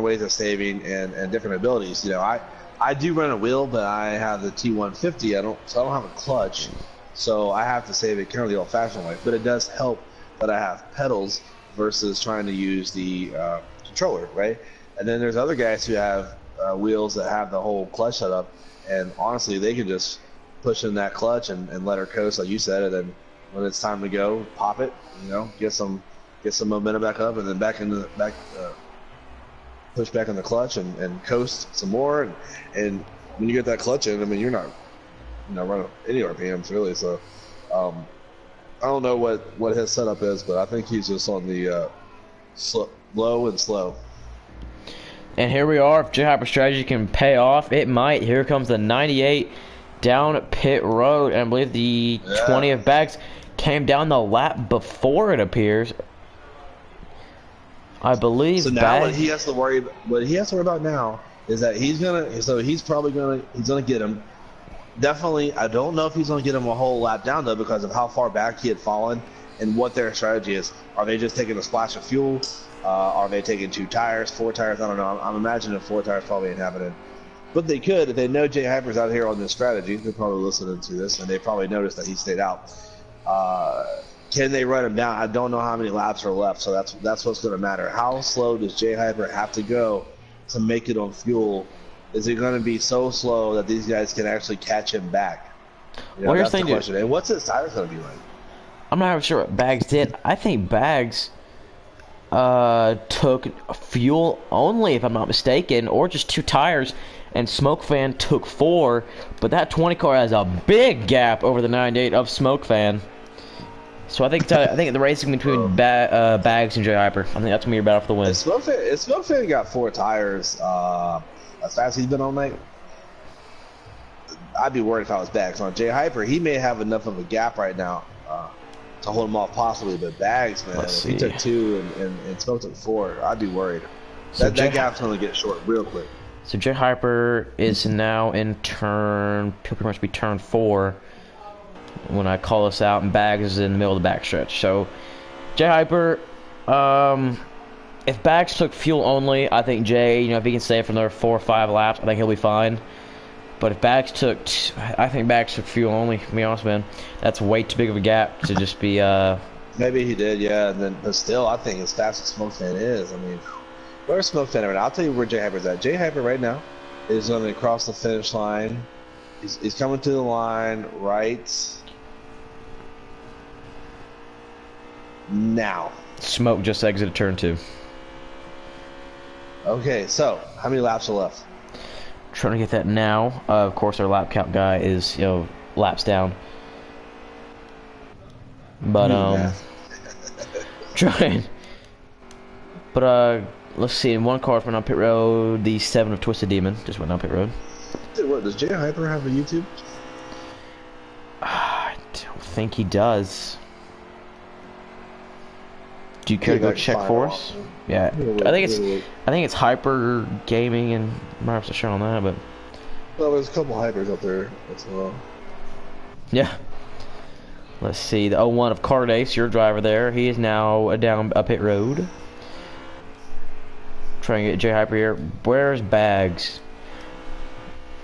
ways of saving and different abilities. I do run a wheel, but I have the T150. I don't have a clutch, so I have to save it kind of the old-fashioned way. But it does help that I have pedals versus trying to use the controller, right? And then there's other guys who have wheels that have the whole clutch set up, and honestly, they can just push in that clutch and let her coast, like you said, and then when it's time to go, pop it, get some momentum back up, and then push back in the clutch and coast some more. And when you get that clutch in, I mean, you're not running any RPMs really. So I don't know what his setup is, but I think he's just on the low and slow. And here we are. If J Hyper strategy can pay off, it might. Here comes the 98 down pit road. And I believe the 20 of Bags came down the lap before, it appears. I believe. So now what he has to worry about now is that he's probably gonna get him. Definitely, I don't know if he's gonna get him a whole lap down though, because of how far back he had fallen and what their strategy is. Are they just taking a splash of fuel? Are they taking 2 tires, 4 tires? I don't know. I'm imagining 4 tires probably ain't happening. But they could, if they know Jay Hyper's out here on this strategy, they're probably listening to this, and they probably noticed that he stayed out. Can they run him down? I don't know how many laps are left, so that's what's going to matter. How slow does Jay Hyper have to go to make it on fuel? Is it going to be so slow that these guys can actually catch him back? Well, here's that's the question. And what's his tires going to be like? I'm not sure what Bags did. I think Bags took fuel only, if I'm not mistaken, or just 2 tires, and Smoke Fan took 4. But that 20 car has a big gap over the 98 of Smoke Fan. So I think the racing between Bags and J Hyper, I think that's gonna be your battle for the win. If Smoke Fan got 4 tires as fast as he's been all night, I'd be worried if I was Bags. On J Hyper, he may have enough of a gap right now to hold him off possibly, but Bags, man, if he took 2 and Smoke took 4, I'd be worried. So that gap's gonna get short real quick. So J Hyper is now in turn, pretty much be turn 4. When I call this out, and Bags is in the middle of the backstretch. So, J Hyper, if Bags took fuel only, I think Jay, if he can stay for another 4 or 5 laps, I think he'll be fine. But if Bags took, I think Bags took fuel only, to be honest, man. That's way too big of a gap to just be, Maybe he did, yeah. But still, I think as fast as Smoke Fan is, I mean, where's Smoke Fan right now? I'll tell you where J Hyper's at. J Hyper right now is going to cross the finish line. He's coming to the line right now. Smoke just exited turn 2. Okay, so how many laps are left? Trying to get that now. Of course, our lap count guy is, laps down. But trying. But let's see. In one car went on pit road. The 7 of Twisted Demon just went on pit road. What, does J Hyper have a YouTube? I don't think he does. Do you care to go check for us? Yeah, I think it's Hyper Gaming, and I'm not so sure on that, but well, there's a couple Hypers up there as well. Yeah. Let's see, the 01 of Cardace, your driver there. He is now down a pit road. Trying to get J Hyper here. Where's Bags?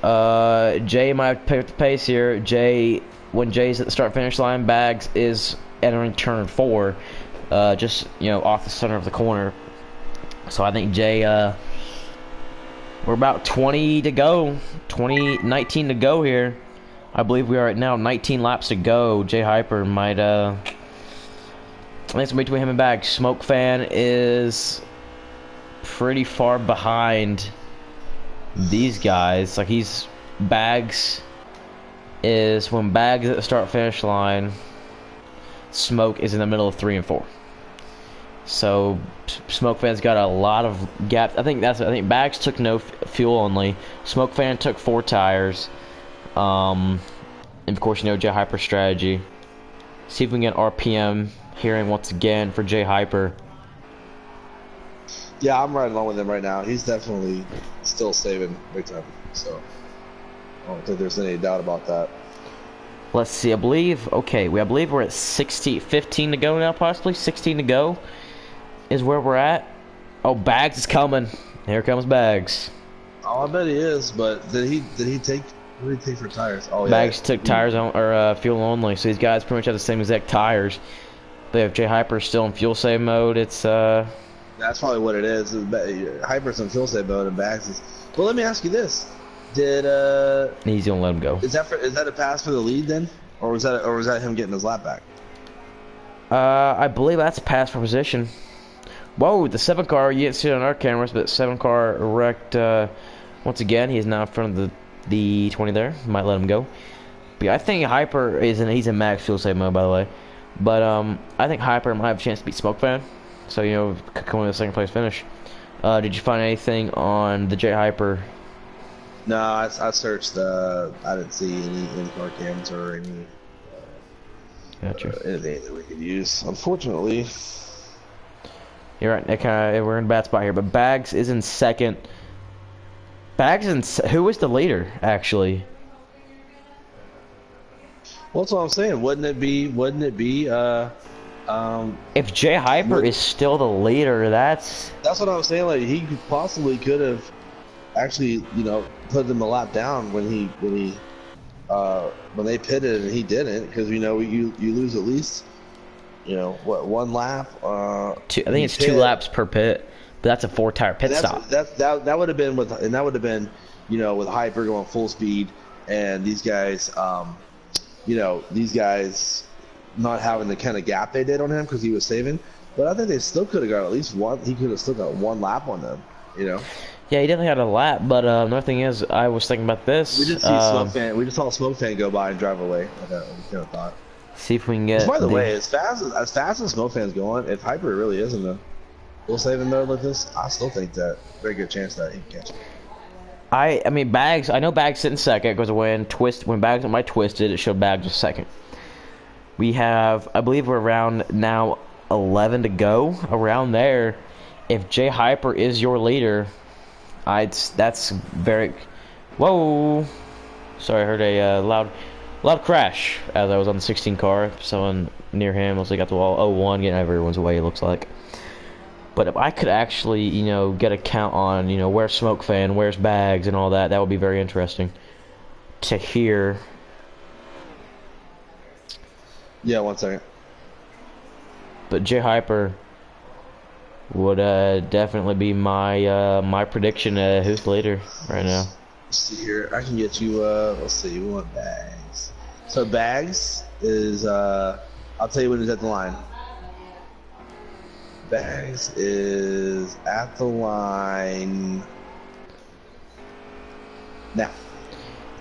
Jay might have to pick up the pace here. When Jay's at the start finish line, Bags is entering turn 4. Just off the center of the corner. So I think Jay, we're about 20 to go, 19 to go here. I believe we are at now 19 laps to go. Jay Hyper might, I think it's between him and Bags. Smoke Fan is pretty far behind these guys. Like Bags is, when Bags is at the start finish line, Smoke is in the middle of 3 and 4. So Smoke Fan's got a lot of gaps. I think Bags took no fuel only. Smoke Fan took 4 tires. And of course, J Hyper strategy. See if we can get RPM hearing once again for J Hyper. Yeah, I'm riding along with him right now. He's definitely still saving big time. So I don't think there's any doubt about that. Let's see. I believe we're at 15 to go now, possibly 16 to go is where we're at. Oh, Bags is coming. Here comes Bags. Oh, I bet he is. But did he take? What did he take for tires? Oh, yeah. Bags took tires fuel only. So these guys pretty much have the same exact tires. But if J Hyper is still in fuel save mode, it's That's probably what it is. Hyper's in fuel save mode and Bags is. Well, let me ask you this. He's gonna let him go. Is that a pass for the lead then, or was that him getting his lap back? I believe that's a pass for position. Whoa, the 7 car, you didn't see it on our cameras, but 7 car wrecked once again. He is now in front of the 20 there. Might let him go. But yeah, I think Hyper he's in max fuel save mode, by the way. But I think Hyper might have a chance to beat Smoke Fan. So coming to the 2nd place finish. Did you find anything on the J Hyper? No, I searched. I didn't see any car cams or any Gotcha. anything that we could use. Unfortunately. You're right. We're in a bad spot here, but Bags is in second. Bags who was the leader actually? Well, that's what I'm saying. Wouldn't it be? If J Hyper is still the leader, that's what I'm saying. Like he could have actually, put them a lap down when they pitted and he didn't, because you lose at least one lap. I think it's 2 laps per pit, but that's a 4-tire pit stop. That would have been with Hyper going full speed and these guys not having the kind of gap they did on him because he was saving. But I think they still could have got at least one. He could have still got 1 lap on them. Yeah, he definitely had a lap, but another thing is, I was thinking about this. We just saw Smoke Fan go by and drive away. I kind of thought. See if we can get. By the way, as fast as Smoke Fan's going, if Hyper really is in the full saving mode like this, I still think that very good chance that he can catch it. I mean Bags. I know Bags sitting second because when Bags might twisted, it showed Bags was second. We have, I believe, we're around now 11 to go. Around there, if J Hyper is your leader. That's very. Whoa! Sorry, I heard a loud crash as I was on the 16 car. Someone near him looks like got the wall. 01 getting out of everyone's way. It looks like. But if I could actually, get a count on, where's Smoke Fan, where's Bags, and all that, that would be very interesting to hear. Yeah, 1 second. But J Hyper would definitely be my prediction. Who's the leader right now? Let's see here. I can get you. Let's see. We want Bags. So Bags is. I'll tell you when he's at the line. Bags is at the line now.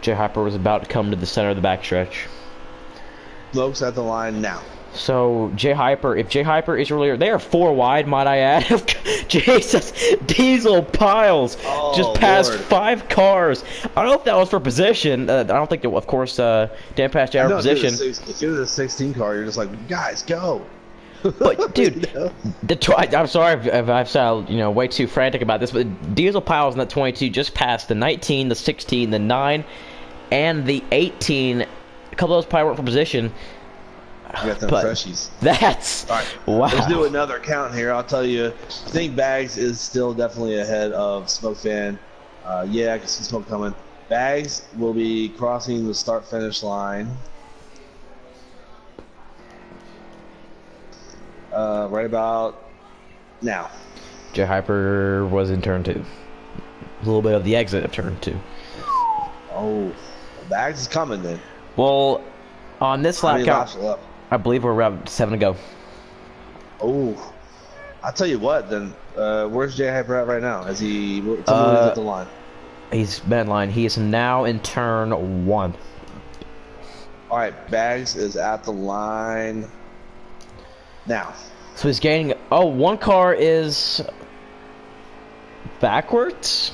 J Hyper was about to come to the center of the backstretch. Smoke's at the line now. So if J Hyper is your leader, they are 4 wide, might I add. Jesus, Diesel Piles just passed Lord. 5 cars. I don't know if that was for position. I don't think, of course, didn't pass J Hyper position. If you're the 16 car, you're just like, guys, go. But dude, I'm sorry if I've sounded way too frantic about this, but Diesel Piles in that 22 just passed the 19, the 16, the 9, and the 18. A couple of those probably weren't for position. You got them freshies. That's right. Wow. Let's do another count here. I'll tell you. I think Bags is still definitely ahead of Smoke Fan. Yeah, I can see smoke coming. Bags will be crossing the start-finish line. Right about now. J Hyper was in turn 2. A little bit of the exit of turn 2. Oh, Bags is coming then. Well, on this lap count, I believe we're around 7 to go. Oh, I'll tell you what then. Where's J Hyper at right now? Is he? Tell me he's at the line. He's been in line. He is now in turn 1. All right, Bags is at the line now. So he's gaining. Oh, 1 car is backwards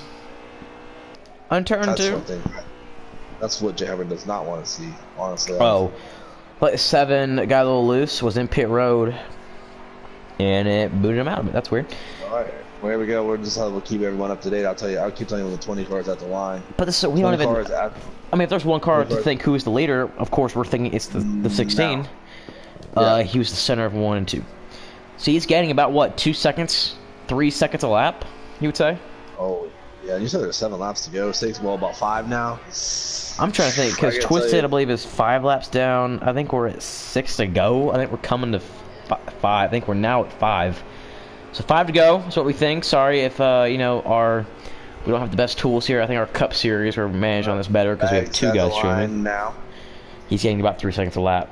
on turn 2. That's what J Hyper does not want to see, honestly. Oh, but 7 got a little loose, was in pit road, and it booted him out. But that's weird. All right, well, here we go. We'll keep everyone up to date. I'll keep telling you the 20 cars at the line. But we don't even. I mean, if there's 1 car to think who's the leader, of course we're thinking it's the 16. No. Yeah. He was the center of 1 and 2. So he's getting about what, 2 seconds, 3 seconds a lap? You would say? Oh, yeah. You said there's 7 laps to go. 6, well, about 5 now. I'm trying to think because Twisted, I believe, is 5 laps down. I think we're at 6 to go. I think we're coming to 5. I think we're now at 5. So 5 to go. That's what we think. Sorry if we don't have the best tools here. I think our Cup Series are managed on this better because we have 2 guys streaming. Now he's getting about 3 seconds a lap.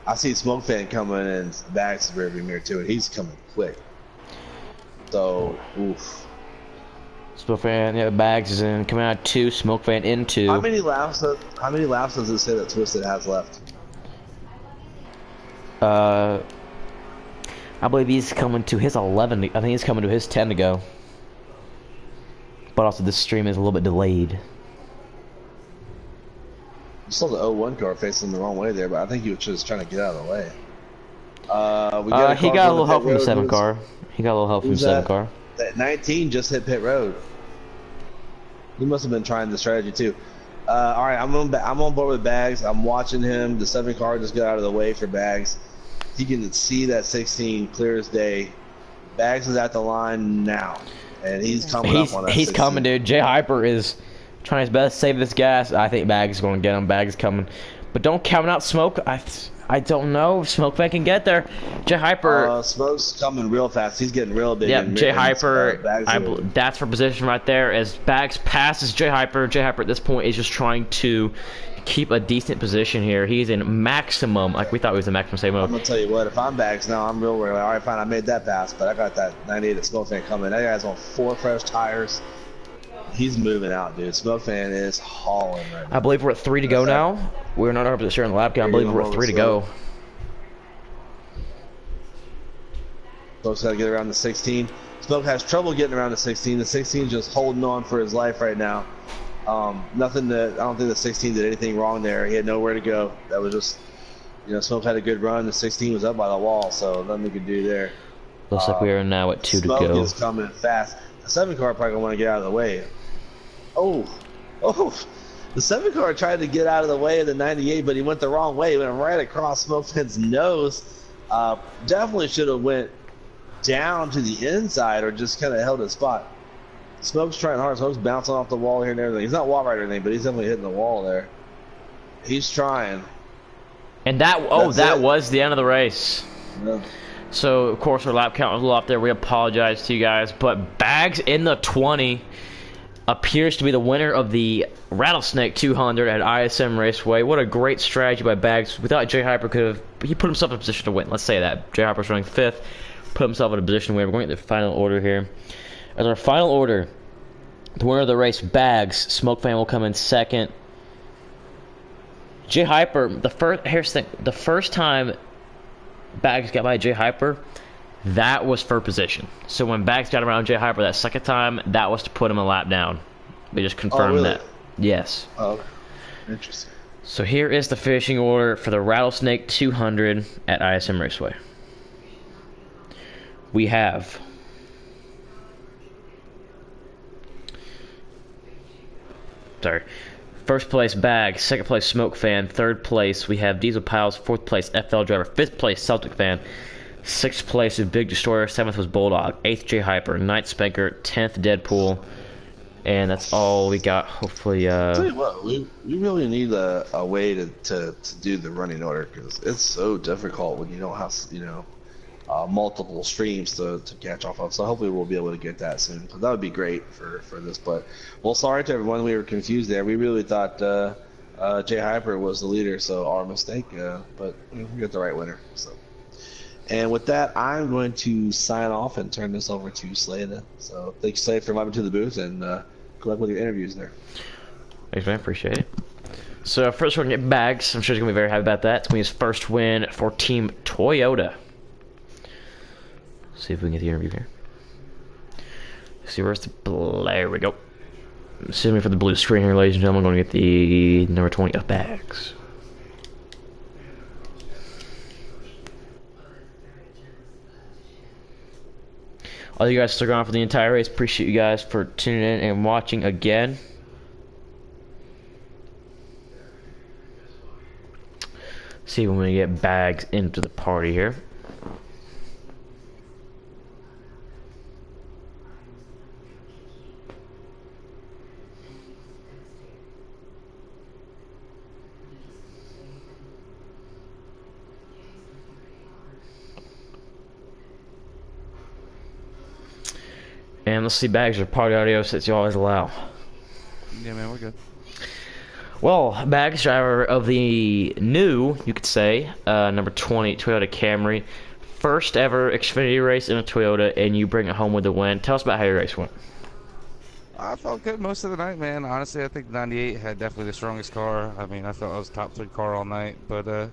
I see Smoke Fan coming and Bags is rearview mirror too, and he's coming quick. So, oof. Smoke Fan, yeah, Bags is in, coming out 2, Smoke Fan in 2. How many laps does it say that Twisted has left? I I believe he's coming to his 11. I think he's coming to his 10 to go. But also, this stream is a little bit delayed. You saw the 01 car facing the wrong way there, but I think he was just trying to get out of the way. He got a little help from the 7 car. He got a little help from the 7 car. That 19 just hit pit road. He must have been trying the strategy too. All right, I'm on board with Bags. I'm watching him. The 7 car just got out of the way for Bags. He can see that 16 clear as day. Bags is at the line now, and he's coming up on that. He's 16. coming, dude. Jay Hyper is trying his best to save this gas. I think Bags is going to get him. Bags is coming, but don't count out Smoke. I don't know if Smoke Fan can get there. Jay Hyper. Smoke's coming real fast. He's getting real big. Yep, Jay Hyper. That's for position right there. As Bags passes Jay Hyper at this point is just trying to keep a decent position here. He's in maximum, like we thought he was in maximum save mode. I'm gonna tell you what, if I'm Bags now, I'm real worried. All right, fine, I made that pass, but I got that 98 at Smoke Fan coming. That guy's on 4 fresh tires. He's moving out, dude. Smoke Fan is hauling right now. I believe we're at 3 to go now. We're not 100% sure on the lap count. I believe we're at 3 to go. Smoke's got to get around the 16. Smoke has trouble getting around the 16. The 16 is just holding on for his life right now. Nothing that I don't think the 16 did anything wrong there. He had nowhere to go. That was just, Smoke had a good run. The 16 was up by the wall, so nothing we could do there. Looks like we are now at 2 to go. Smoke is coming fast. The 7 car probably gonna want to get out of the way. Oh, the 7 car tried to get out of the way of the 98, but he went the wrong way. He went right across Smoke Fan's nose. Definitely should have went down to the inside or just kind of held his spot. Smoke's trying hard. Smoke's bouncing off the wall here and everything. He's not wall right or anything, but he's definitely hitting the wall there. He's trying. And that was the end of the race. Yeah. So, of course, our lap count was a little up there. We apologize to you guys. But Bags in the 20 appears to be the winner of the Rattlesnake 200 at ISM Raceway. What a great strategy by Bags. We thought Jay Hyper could have... He put himself in a position to win. Let's say that. Jay Hyper's running 5th. Put himself in a position where we're going to the final order here. As our final order, the winner of the race, Bags. Smoke Fan will come in 2nd. Jay Hyper, the first time Bags got by Jay Hyper, that was for position. So when Bags got around Jay Hyper that 2nd time, that was to put him a lap down. They just confirmed that. Yes. Oh, interesting. So here is the finishing order for the Rattlesnake 200 at ISM Raceway. We have first place Bag, 2nd place Smoke Fan, 3rd place we have Diesel Piles, 4th place FL Driver, 5th place Celtic Fan, 6th place is Big Destroyer, 7th was Bulldog, 8th J Hyper, 9th Spanker, 10th Deadpool, and that's all we got. Hopefully, tell you what, we really need a way to do the running order because it's so difficult when you don't have multiple streams to catch off of. So hopefully we'll be able to get that soon. That would be great for this. But well, sorry to everyone, we were confused there. We really thought Jay Hyper was the leader, so our mistake. But we got the right winner. So, and with that, I'm going to sign off and turn this over to Slade. So thanks, Slade, for inviting me to the booth, and good luck with your interviews there. Thanks, man. Appreciate it. So first we're gonna get Bags. I'm sure he's gonna be very happy about that. It's gonna be his first win for Team Toyota. See if we can get the interview here. See where's the there we go. Excuse me for the blue screen here, ladies and gentlemen. I'm going to get the number 20 of Bags. All you guys stuck around for the entire race. Appreciate you guys for tuning in and watching again. See when we get Bags into the party here. And let's see, Bags or party audio sets you always allow. Yeah, man, we're good. Well, Bags, driver of the new, you could say, number 20 Toyota Camry. First ever Xfinity race in a Toyota, and you bring it home with the win. Tell us about how your race went. I felt good most of the night, man. Honestly, I think 98 had definitely the strongest car. I mean, I felt I was top 3 car all night. But,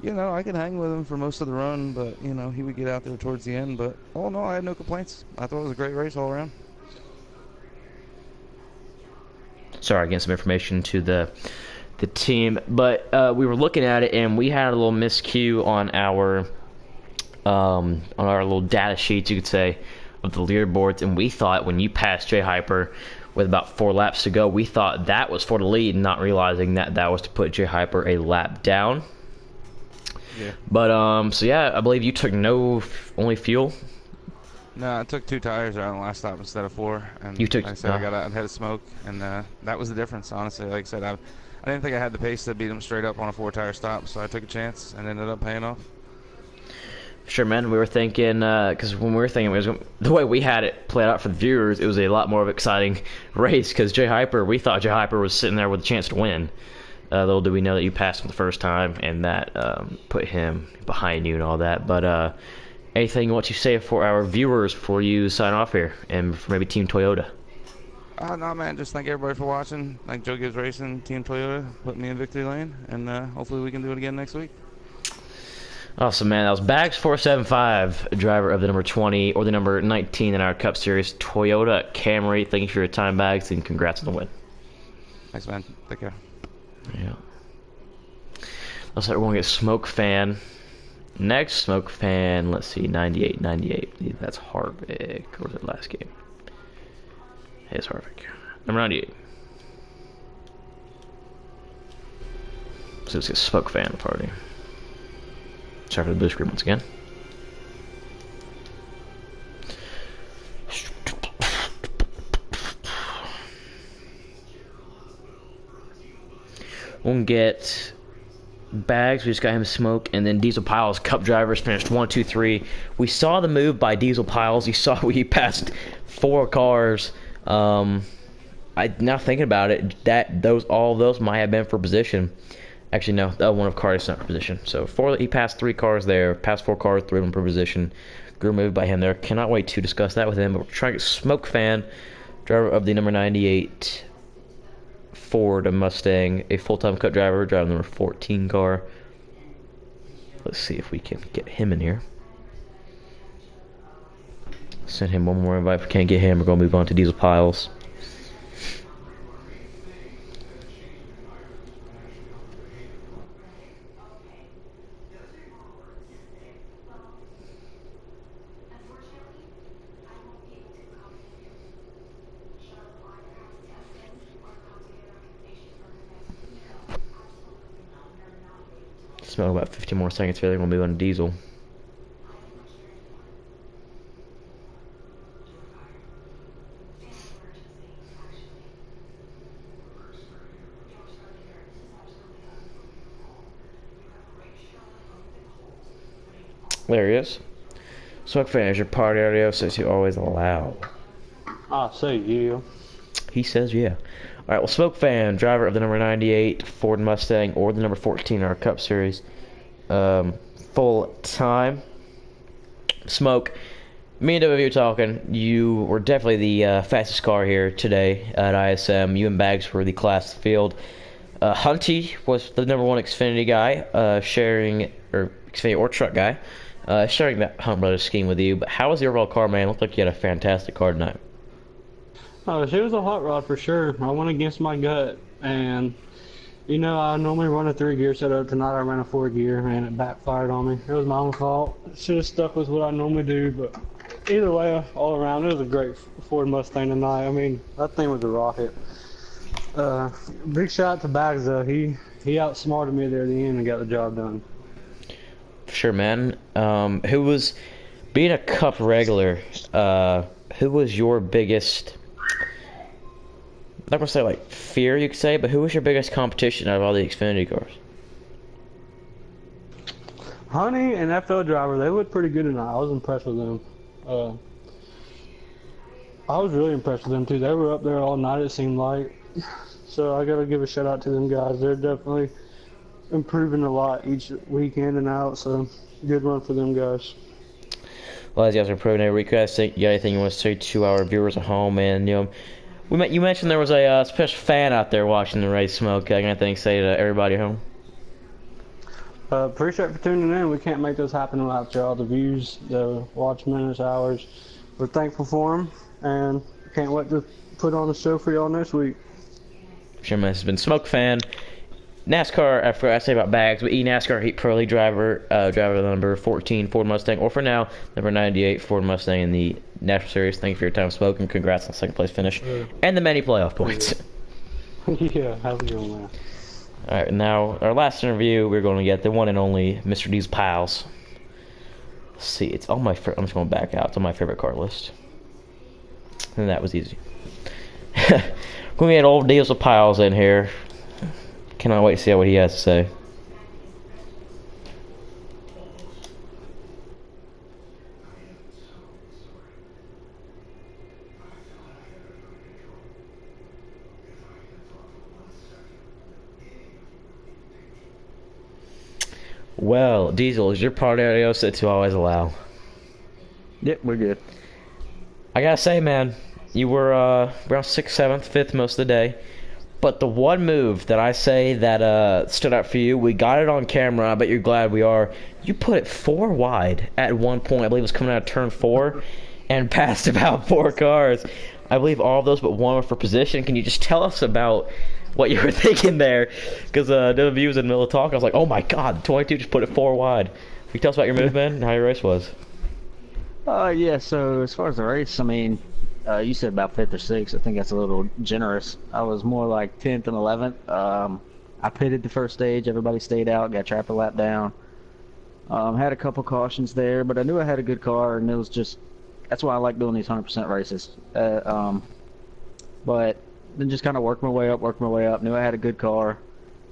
You know, I could hang with him for most of the run, but, you know, he would get out there towards the end. But, all in all, I had no complaints. I thought it was a great race all around. Sorry, getting some information to the team, but we were looking at it and we had a little miscue on our little data sheets, you could say, of the leaderboards, and we thought when you passed Jay Hyper with about 4 laps to go, we thought that was for the lead, not realizing that that was to put Jay Hyper a lap down. Yeah. But so yeah, I believe you took only fuel. No, I took 2 tires out on the last stop instead of 4, and You took- like I said, I got out ahead of smoke, and that was the difference. Honestly, like I said, I didn't think I had the pace to beat him straight up on a 4-tire stop, so I took a chance and ended up paying off. Sure, man. We were thinking, because when we were thinking, the way we had it played out for the viewers, it was a lot more of an exciting race. Because we thought Jay Hyper was sitting there with a chance to win. Little did we know that you passed him the first time, and that put him behind you and all that. But anything you want to say for our viewers before you sign off here, and for maybe Team Toyota? No, man, just thank everybody for watching. Thank Joe Gibbs Racing, Team Toyota, put me in victory lane, and hopefully we can do it again next week. Awesome, man. That was Bags475, driver of the number 20 or the number 19 in our Cup Series Toyota Camry. Thank you for your time, Bags, and congrats on the win. Thanks, man. Take care. Yeah. Looks like we're going to get Smoke Fan. Next, Smoke Fan, let's see, 98. I believe that's Harvick. Or was it last game? It's Harvick. Number 98. So let's get Smoke Fan party. Sorry for the blue screen once again. We'll get Bags. We just got him Smoke, and then Diesel Piles. Cup drivers finished 1, 2, 3. We saw the move by Diesel Piles. You saw he passed 4 cars. Now thinking about it, all those might have been for position. Actually, no, that one of cars is not for position. So he passed 3 cars there, passed 4 cars, 3 of them per position. Good move by him there. Cannot wait to discuss that with him. But we're trying to get Smoke Fan, driver of the number 98 Ford Mustang, a full-time Cup driver, driving the number 14 car. Let's see if we can get him in here. Send him one more invite. If we can't get him, we're going to move on to Diesel Piles. Smell about 15 more seconds here. They're going to move on to Diesel. There he is. Smoke Fan, your party audio says you always allow. I say yeah. He says yeah. Alright, well, Smoke Fan, driver of the number 98 Ford Mustang or the number 14 in our Cup Series. Full time. Smoke, me and W were talking. You were definitely the fastest car here today at ISM. You and Bags were the class field. Hunty was the number 1 Xfinity guy, Xfinity or truck guy, sharing that Hunt Brothers scheme with you. But how was the overall car, man? It looked like you had a fantastic car tonight. Oh, she was a hot rod for sure. I went against my gut, and you know, I normally run a 3-gear setup. Tonight I ran a 4-gear, and it backfired on me. It was my own fault. Should have stuck with what I normally do, but either way, all around, it was a great Ford Mustang tonight. I mean, that thing was a rocket. Big shout out to Bags though. He outsmarted me there at the end and got the job done. Sure, man. Who was, being a Cup regular, who was your biggest, I'm not going to say like fear, you could say, but who was your biggest competition out of all the Xfinity cars? Honey and FL Driver, they looked pretty good tonight. I was impressed with them. I was really impressed with them too. They were up there all night, it seemed like. So I got to give a shout out to them guys. They're definitely improving a lot each weekend and out. So good run for them guys. Well, as you guys are improving every week, guys, think you got anything you want to say to our viewers at home? And you know, you mentioned there was a special fan out there watching the race. Smoke, got anything to say to everybody at home? Appreciate for tuning in. We can't make this happen without y'all. The views, the watch minutes, hours. We're thankful for them, and can't wait to put on a show for y'all next week. Sure, man. This has been Smoke Fan. NASCAR, I forgot to say about Bags, but NASCAR Heat Pro League driver, driver number 14 Ford Mustang, or for now, number 98 Ford Mustang in the National Series. Thank you for your time, Smoke, and congrats on second place finish and the many playoff points. Yeah, have a good one, man. All right, now our last interview, we're going to get the one and only Mr. D's Piles. Let's see, it's on my. I'm just going back out. It's on my favorite car list, and that was easy. We're going to get old Deals with Piles in here. Cannot wait to see what he has to say. Well, Diesel, is your party audio set to always allow? Yep, we're good. I gotta say, man, you were around 6th, 7th, 5th most of the day. But the one move that I say that stood out for you, we got it on camera, I bet you're glad we are. You put it 4 wide at one point, I believe it was coming out of turn 4, and passed about 4 cars. I believe all of those but one were for position. Can you just tell us about what you were thinking there? Because the view was in the middle of talk. I was like, oh my god, 22 just put it 4 wide. Can you tell us about your move, man, and how your race was? Yeah, so as far as the race, I mean, you said about 5th or 6th. I think that's a little generous. I was more like 10th and 11th. I pitted the first stage. Everybody stayed out, got trapped a lap down. Had a couple cautions there, but I knew I had a good car, and it was just, that's why I like doing these 100% races. But then just kind of worked my way up, knew I had a good car.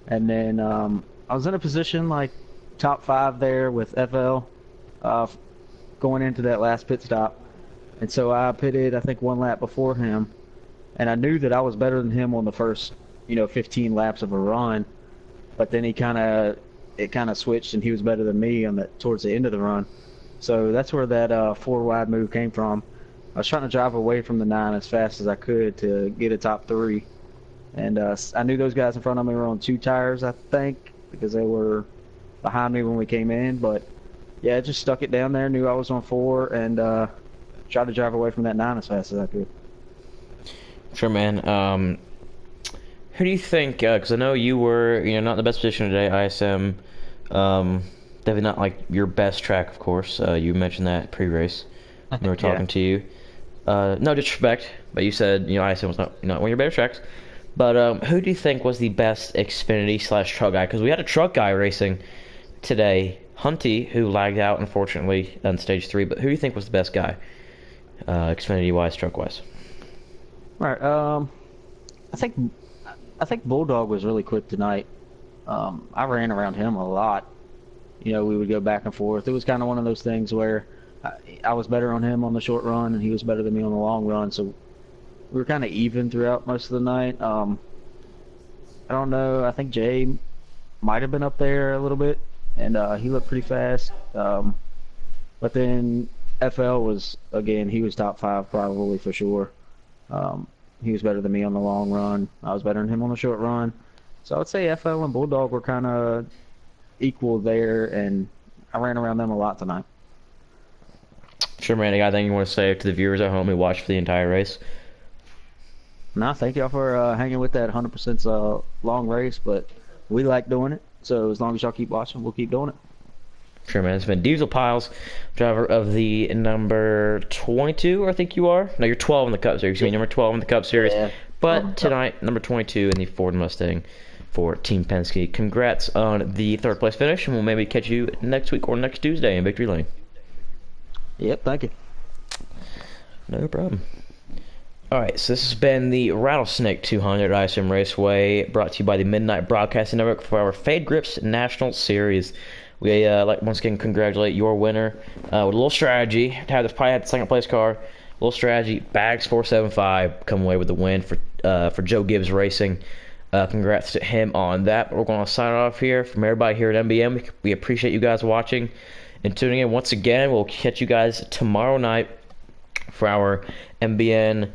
And then I was in a position like top 5 there with FL going into that last pit stop. And so I pitted, I think, 1 lap before him. And I knew that I was better than him on the first, 15 laps of a run. But then it kind of switched, and he was better than me towards the end of the run. So that's where that 4 wide move came from. I was trying to drive away from the 9 as fast as I could to get a top 3. And I knew those guys in front of me were on 2 tires, I think, because they were behind me when we came in. But yeah, just stuck it down there, knew I was on 4, and tried to drive away from that 9 as fast as I could. Sure, man. Who do you think, because I know you were, not in the best position today, ISM, definitely not like your best track, of course. You mentioned that pre-race when we were talking to you. No disrespect, but you said, ISM was not one of your better tracks. But who do you think was the best Xfinity/truck guy? Because we had a truck guy racing today, Hunty, who lagged out, unfortunately, on stage 3. But who do you think was the best guy, Xfinity-wise, truck-wise? All right. I think Bulldog was really quick tonight. I ran around him a lot. We would go back and forth. It was kind of one of those things where I was better on him on the short run, and he was better than me on the long run. So we were kind of even throughout most of the night. I don't know. I think Jay might have been up there a little bit, and he looked pretty fast. But then FL was, again, he was top 5 probably for sure. He was better than me on the long run. I was better than him on the short run. So I would say FL and Bulldog were kind of equal there, and I ran around them a lot tonight. Sure, man. Anything you want to say to the viewers at home who watched for the entire race? No, thank y'all for hanging with that 100% long race, but we like doing it. So as long as y'all keep watching, we'll keep doing it. Sure, man. It's been Diesel Piles, driver of the number 22, I think you are. No, you're 12 in the Cup Series. You're number 12 in the Cup Series. Yeah. But tonight, number 22 in the Ford Mustang for Team Penske. Congrats on the 3rd place finish, and we'll maybe catch you next week or next Tuesday in Victory Lane. Yep, thank you. No problem. Alright, so this has been the Rattlesnake 200 ISM Raceway, brought to you by the Midnight Broadcasting Network for our Fade Grips National Series. We like once again congratulate your winner with a little strategy. Probably had the 2nd place car. A little strategy. Bags 475 come away with the win for Joe Gibbs Racing. Congrats to him on that. We're going to sign off here from everybody here at MBN. We appreciate you guys watching and tuning in once again. We'll catch you guys tomorrow night for our MBN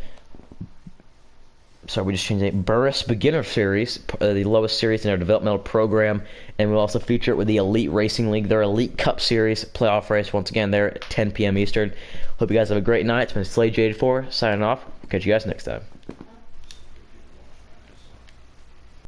sorry, we just changed it. Burris Beginner Series, the lowest series in their developmental program, and we'll also feature it with the Elite Racing League, their Elite Cup Series playoff race. Once again, there at 10 p.m. Eastern. Hope you guys have a great night. It's been Slade J84 signing off. Catch you guys next time.